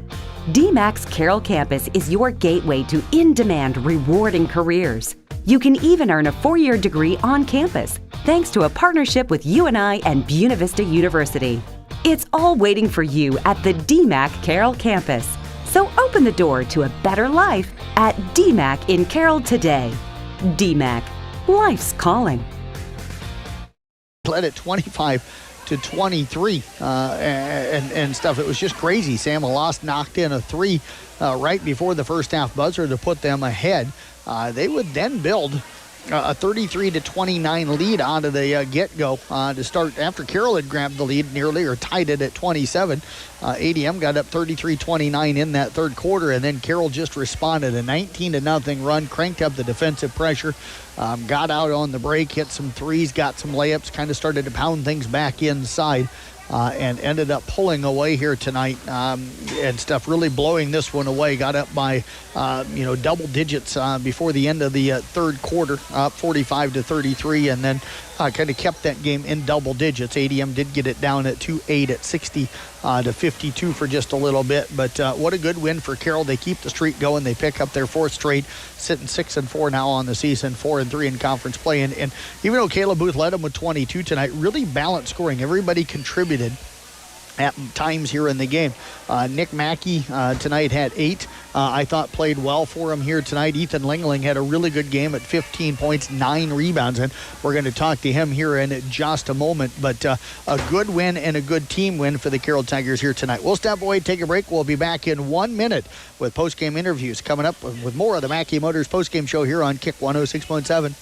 DMAC's Carroll campus is your gateway to in-demand, rewarding careers. You can even earn a 4-year degree on campus, thanks to a partnership with UNI and Buena Vista University. It's all waiting for you at the DMAC Carroll campus. So open the door to a better life at DMAC in Carroll today. DMAC, life's calling. Led at 25-23 and stuff. It was just crazy. Sam Alost knocked in a 3 right before the first half buzzer to put them ahead. They would then build a 33-29 lead out of the get-go to start after Carroll had grabbed the lead nearly or tied it at 27. ADM got up 33-29 in that third quarter, and then Carroll just responded. A 19-0 run, cranked up the defensive pressure, got out on the break, hit some threes, got some layups, kind of started to pound things back inside. And ended up pulling away here tonight and stuff, really blowing this one away. Got up by, double digits before the end of the third quarter, up 45-33, and then kind of kept that game in double digits. ADM did get it down at 2-8 at 60-52 for just a little bit. But what a good win for Carroll. They keep the streak going. They pick up their 4th straight, sitting 6-4 now on the season, 4-3 in conference play. And even though Caleb Booth led them with 22 tonight, really balanced scoring. Everybody contributed at times here in the game. Nick Mackey tonight had 8. I thought played well for him here tonight. Ethan Lingling had a really good game at 15 points, 9 rebounds, and we're going to talk to him here in just a moment. But a good win and a good team win for the Carroll Tigers here tonight. We'll step away, take a break. We'll be back in 1 minute with post-game interviews coming up with more of the Mackey Motors post-game show here on Kick 106.7.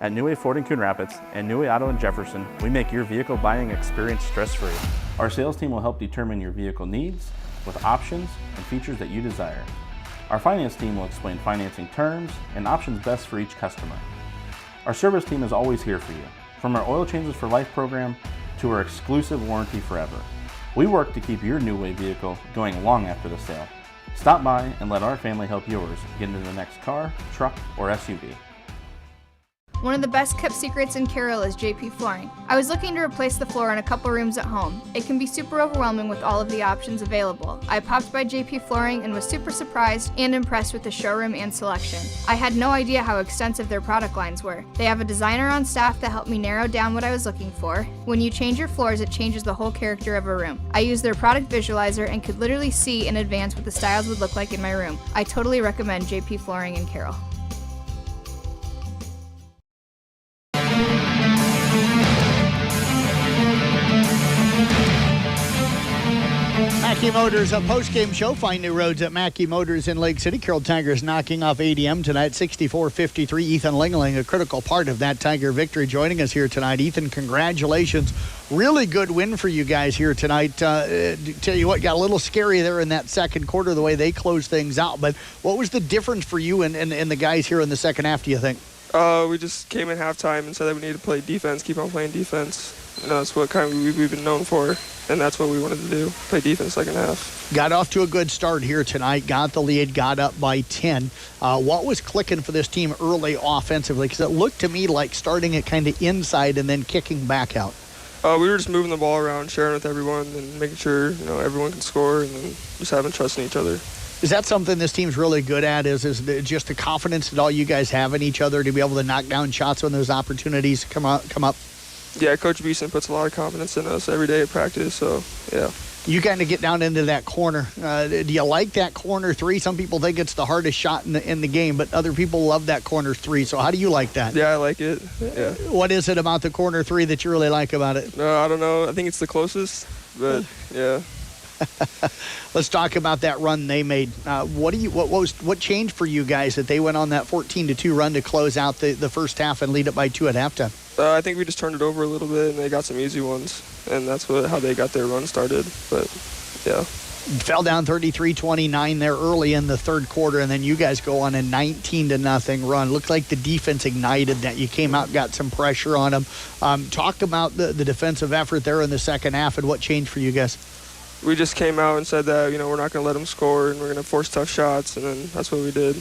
At New Way Ford in Coon Rapids and New Way Auto in Jefferson, we make your vehicle buying experience stress-free. Our sales team will help determine your vehicle needs with options and features that you desire. Our finance team will explain financing terms and options best for each customer. Our service team is always here for you, from our Oil Changes for Life program to our exclusive warranty forever. We work to keep your New Way vehicle going long after the sale. Stop by and let our family help yours get into the next car, truck, or SUV. One of the best kept secrets in Carroll is JP Flooring. I was looking to replace the floor in a couple rooms at home. It can be super overwhelming with all of the options available. I popped by JP Flooring and was super surprised and impressed with the showroom and selection. I had no idea how extensive their product lines were. They have a designer on staff that helped me narrow down what I was looking for. When you change your floors, it changes the whole character of a room. I used their product visualizer and could literally see in advance what the styles would look like in my room. I totally recommend JP Flooring in Carroll. Mackey Motors, a post-game show. Find new roads at Mackey Motors in Lake City. Carroll Tigers knocking off ADM tonight, 64-53. Ethan Lingling, a critical part of that Tiger victory, joining us here tonight. Ethan, congratulations. Really good win for you guys here tonight. Tell you what, got a little scary there in that second quarter, the way they closed things out. But what was the difference for you and the guys here in the second half, do you think? We just came in halftime and said that we needed to play defense, keep on playing defense. And that's what kind of we've been known for, and that's what we wanted to do, play defense second half. Got off to a good start here tonight, got the lead, got up by 10. What was clicking for this team early offensively? Because it looked to me like starting it kind of inside and then kicking back out. We were just moving the ball around, sharing with everyone, and making sure everyone can score, and then just having trust in each other. Is that something this team's really good at, is just the confidence that all you guys have in each other to be able to knock down shots when those opportunities come up? Yeah, Coach Beeson puts a lot of confidence in us every day at practice, so, yeah. You kind of get down into that corner. Do you like that corner three? Some people think it's the hardest shot in the game, but other people love that corner three. So how do you like that? Yeah, I like it. Yeah. What is it about the corner three that you really like about it? I don't know. I think it's the closest, but yeah. Let's talk about that run they made. What changed for you guys that they went on that 14-2 run to close out the first half and lead it by 2 at halftime? I think we just turned it over a little bit, and they got some easy ones, and that's how they got their run started. But yeah, fell down 33-29 there early in the third quarter, and then you guys go on a 19-0 run. Looked like the defense ignited that. You came out, got some pressure on them. Talk about the defensive effort there in the second half and what changed for you guys. We just came out and said that we're not going to let them score, and we're going to force tough shots, and then that's what we did.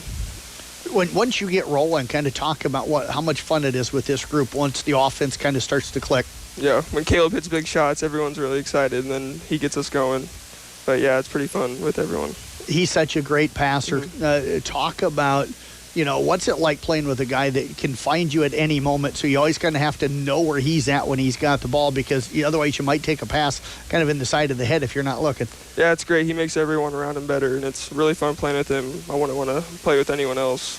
Once you get rolling, kind of talk about how much fun it is with this group once the offense kind of starts to click. Yeah, when Caleb hits big shots, everyone's really excited, and then he gets us going. But yeah, it's pretty fun with everyone. He's such a great passer. Mm-hmm. Talk about, what's it like playing with a guy that can find you at any moment, so you always kind of have to know where he's at when he's got the ball, because otherwise you might take a pass kind of in the side of the head if you're not looking. Yeah, it's great. He makes everyone around him better, and it's really fun playing with him. I wouldn't want to play with anyone else.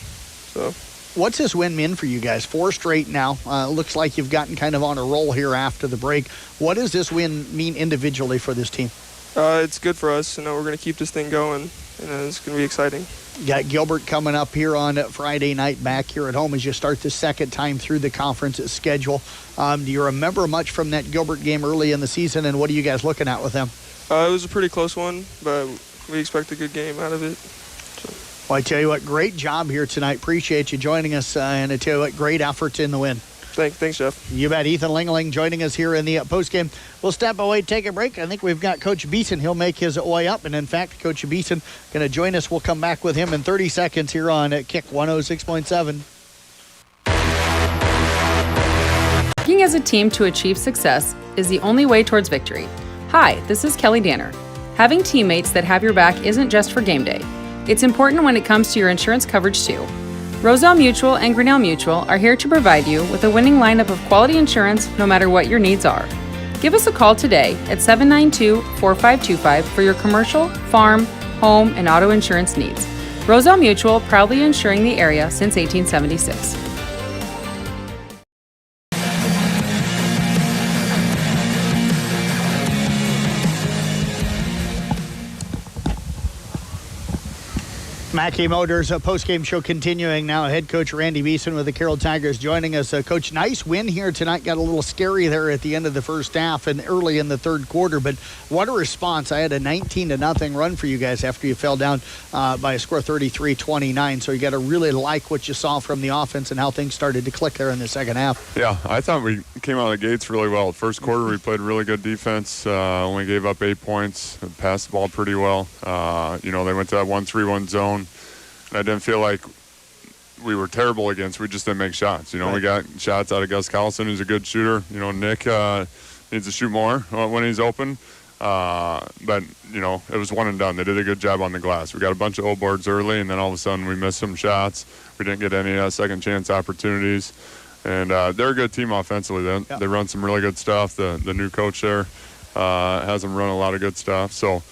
So, what's this win mean for you guys? 4 straight now. Looks like you've gotten kind of on a roll here after the break. What does this win mean individually for this team? It's good for us. We're going to keep this thing going, and it's going to be exciting. You got Gilbert coming up here on Friday night back here at home as you start the second time through the conference schedule. Do you remember much from that Gilbert game early in the season, and what are you guys looking at with them? It was a pretty close one, but we expect a good game out of it. Well, I tell you what, great job here tonight. Appreciate you joining us, and I tell you what, great effort in the win. Thanks, Jeff. You bet. Ethan Lingling joining us here in the postgame. We'll step away, take a break. I think we've got Coach Beeson. He'll make his way up, and in fact, Coach Beeson going to join us. We'll come back with him in 30 seconds here on Kick 106.7. Working as a team to achieve success is the only way towards victory. Hi, this is Kelly Danner. Having teammates that have your back isn't just for game day. It's important when it comes to your insurance coverage too. Roselle Mutual and Grinnell Mutual are here to provide you with a winning lineup of quality insurance no matter what your needs are. Give us a call today at 792-4525 for your commercial, farm, home, and auto insurance needs. Roselle Mutual, proudly insuring the area since 1876. Mackey Motors post-game show continuing now. Head coach Randy Beeson with the Carroll Tigers joining us. Coach, nice win here tonight. Got a little scary there at the end of the first half and early in the third quarter, but what a response. I had a 19-0 run for you guys after you fell down by a score 33-29, so you got to really like what you saw from the offense and how things started to click there in the second half. Yeah, I thought we came out of the gates really well. First quarter, we played really good defense, only gave up 8 points, passed the ball pretty well. They went to that 1-3-1 zone. I didn't feel like we were terrible against. We just didn't make shots. Right. We got shots out of Gus Collison, who's a good shooter. Nick needs to shoot more when he's open. But it was one and done. They did a good job on the glass. We got a bunch of old boards early, and then all of a sudden we missed some shots. We didn't get any second chance opportunities. And they're a good team offensively. They run some really good stuff. The new coach there has them run a lot of good stuff. So.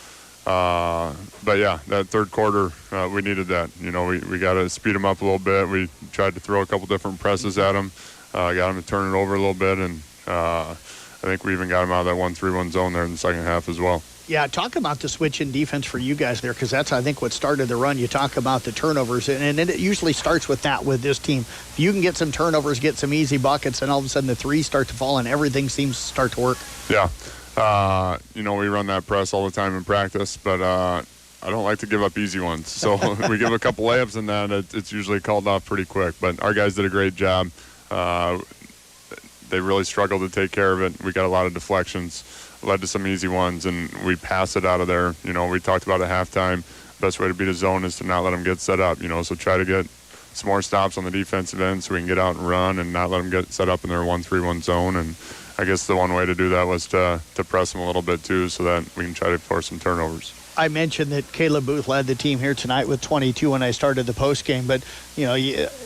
But yeah, that third quarter, we needed that. We got to speed them up a little bit. We tried to throw a couple different presses at them, got them to turn it over a little bit, and I think we even got them out of that 1-3-1 zone there in the second half as well. Yeah, talk about the switch in defense for you guys there, because that's, I think, what started the run. You talk about the turnovers, and it usually starts with that with this team. If you can get some turnovers, get some easy buckets, and all of a sudden the threes start to fall and everything seems to start to work. Yeah. We run that press all the time in practice, but I don't like to give up easy ones. So we give a couple layups and then it's usually called off pretty quick. But our guys did a great job. They really struggled to take care of it. We got a lot of deflections, led to some easy ones, and we pass it out of there. We talked about at halftime, best way to beat a zone is to not let them get set up, so try to get some more stops on the defensive end so we can get out and run and not let them get set up in their 1-3-1 zone. And I guess the one way to do that was to press them a little bit too, so that we can try to force some turnovers. I mentioned that Caleb Booth led the team here tonight with 22 when I started the postgame, but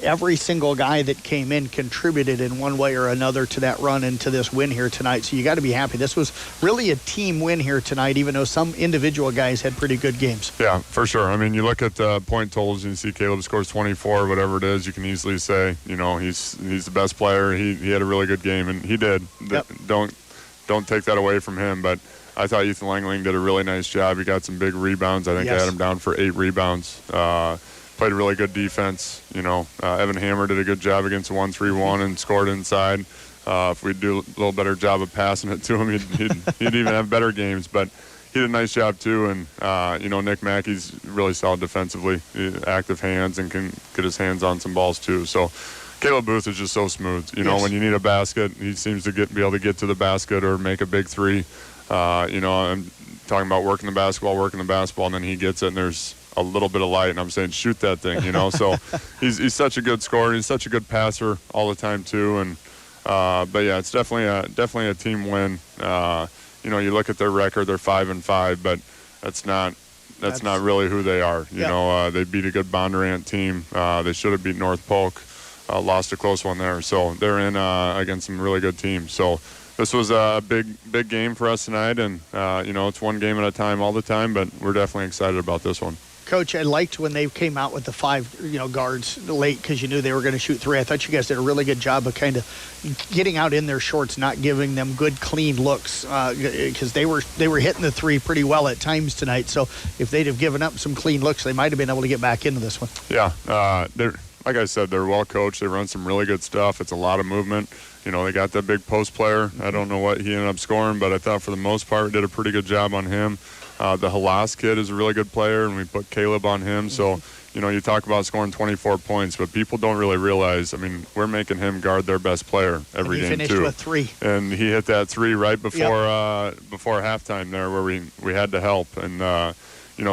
every single guy that came in contributed in one way or another to that run and to this win here tonight. So you got to be happy. This was really a team win here tonight, even though some individual guys had pretty good games. Yeah, for sure. I mean, you look at the point totals and you see Caleb scores 24, whatever it is. You can easily say, he's the best player. He had a really good game, and he did. Yep. Don't take that away from him, but I thought Ethan Langling did a really nice job. He got some big rebounds. I think I had him down for 8 rebounds. Played a really good defense. Evan Hammer did a good job against the 1-3-1 and scored inside. If we'd do a little better job of passing it to him, he'd even have better games. But he did a nice job too. And Nick Mackey's really solid defensively, active hands, and can get his hands on some balls too. So Caleb Booth is just so smooth. When you need a basket, he seems to be able to get to the basket or make a big three. I'm talking about working the basketball, and then he gets it, and there's a little bit of light, and I'm saying shoot that thing, So he's such a good scorer. He's such a good passer all the time too. And but yeah, it's definitely a team win. You look at their record; they're 5-5, but that's not really who they are. They beat a good Bondurant team. They should have beat North Polk. Lost a close one there, so they're in against some really good teams. So this was a big game for us tonight, and it's one game at a time all the time, but we're definitely excited about this one. Coach, I liked when they came out with the 5 guards late because you knew they were going to shoot 3. I thought you guys did a really good job of kind of getting out in their shorts, not giving them good, clean looks because they were hitting the 3 pretty well at times tonight. So if they'd have given up some clean looks, they might have been able to get back into this one. Yeah, like I said, they're well coached. They run some really good stuff. It's a lot of movement. They got that big post player. I don't know what he ended up scoring, but I thought for the most part did a pretty good job on him. The Halas kid is a really good player, and we put Caleb on him. So, you talk about scoring 24 points, but people don't really realize, we're making him guard their best player every game, too. He finished with 3. And he hit that 3 right before halftime there where we had to help. And,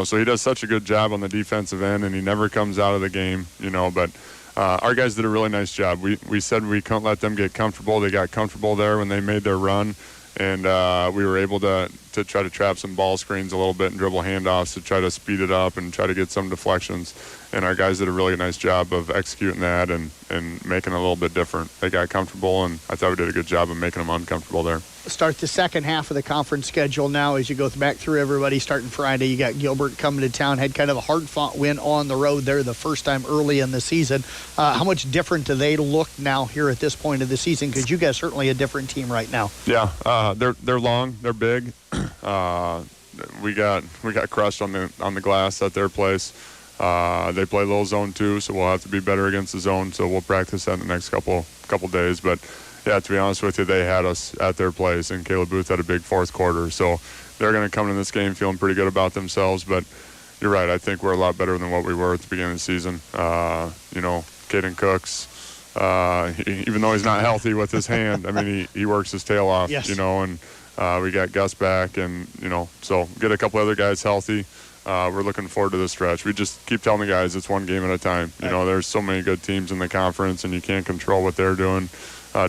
so he does such a good job on the defensive end, and he never comes out of the game, but our guys did a really nice job. We said we couldn't let them get comfortable. They got comfortable there when they made their run. And we were able to try to trap some ball screens a little bit and dribble handoffs to try to speed it up and try to get some deflections. And our guys did a really nice job of executing that and making it a little bit different. They got comfortable, and I thought we did a good job of making them uncomfortable there. Start the second half of the conference schedule now as you go back through everybody. Starting Friday, you got Gilbert coming to town. Had kind of a hard-fought win on the road there the first time early in the season. How much different do they look now here at this point of the season? Because you guys certainly a different team right now. Yeah, they're long, they're big. We got crushed on the glass at their place. They play a little zone too, so we'll have to be better against the zone. So we'll practice that in the next couple days. But yeah, to be honest with you, they had us at their place, and Caleb Booth had a big fourth quarter. So they're going to come into this game feeling pretty good about themselves. But you're right, I think we're a lot better than what we were at the beginning of the season. Caden Cooks, even though he's not healthy with his hand, he works his tail off. Yes. And we got Gus back, and so get a couple other guys healthy. We're looking forward to this stretch. We just keep telling the guys it's one game at a time. There's so many good teams in the conference, and you can't control what they're doing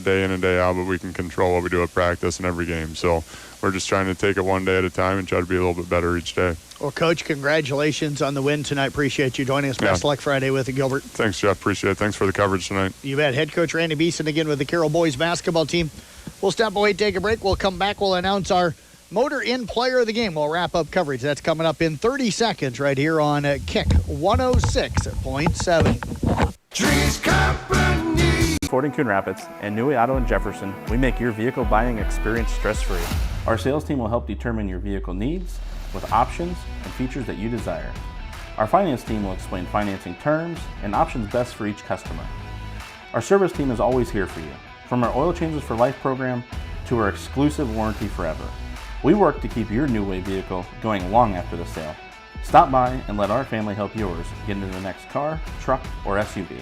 day in and day out, but we can control what we do at practice and every game. So we're just trying to take it one day at a time and try to be a little bit better each day. Well, Coach, congratulations on the win tonight. Appreciate you joining us. Best luck Friday with Gilbert. Thanks, Jeff. Appreciate it. Thanks for the coverage tonight. You bet. Head coach Randy Beeson again with the Carroll boys basketball team. We'll step away, take a break. We'll come back. We'll announce our Motor Inn Player of the Game. We'll wrap up coverage. That's coming up in 30 seconds right here on Kick 106.7. Trees Company. Ford in Coon Rapids and Newey Auto in Jefferson, we make your vehicle buying experience stress-free. Our sales team will help determine your vehicle needs with options and features that you desire. Our finance team will explain financing terms and options best for each customer. Our service team is always here for you, from our Oil Changes for Life program to our exclusive warranty forever. We work to keep your New Way vehicle going long after the sale. Stop by and let our family help yours get into the next car, truck, or SUV.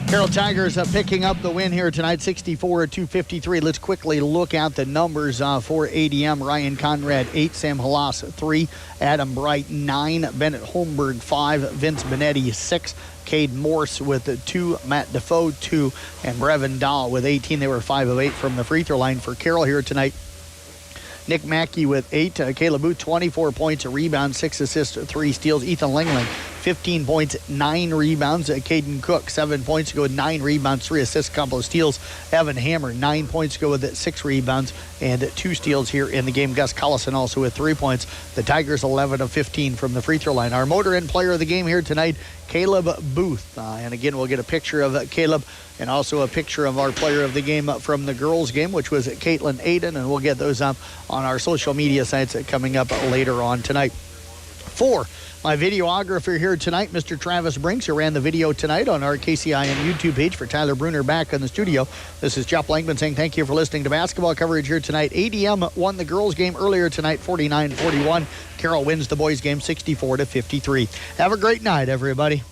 Carroll Tigers picking up the win here tonight, 64-53. Let's quickly look at the numbers for ADM. Ryan Conrad, 8. Sam Halas, 3. Adam Bright, 9. Bennett Holmberg, 5. Vince Benetti, 6. Cade Morse with 2, Matt Defoe 2, and Brevin Dahl with 18. They were 5 of 8 from the free throw line for Carroll here tonight. Nick Mackey with 8. Caleb Booth, 24 points, a rebound, 6 assists, 3 steals. Ethan Lingling, 15 points, 9 rebounds. Caden Cook, 7 points, go with 9 rebounds, 3 assists, couple of steals. Evan Hammer, 9 points, go with 6 rebounds and 2 steals here in the game. Gus Collison also with 3 points. The Tigers 11 of 15 from the free throw line. Our motor inn player of the game here tonight, Caleb Booth. And again, we'll get a picture of Caleb and also a picture of our player of the game from the girls game, which was Caitlin Aiden, and we'll get those up on our social media sites coming up later on tonight. For my videographer here tonight, Mr. Travis Brinks, who ran the video tonight on our KCIN YouTube page. For Tyler Bruner back in the studio, this is Jeff Langman saying thank you for listening to basketball coverage here tonight. ADM won the girls game earlier tonight, 49-41. Carroll wins the boys game 64-53. Have a great night, everybody.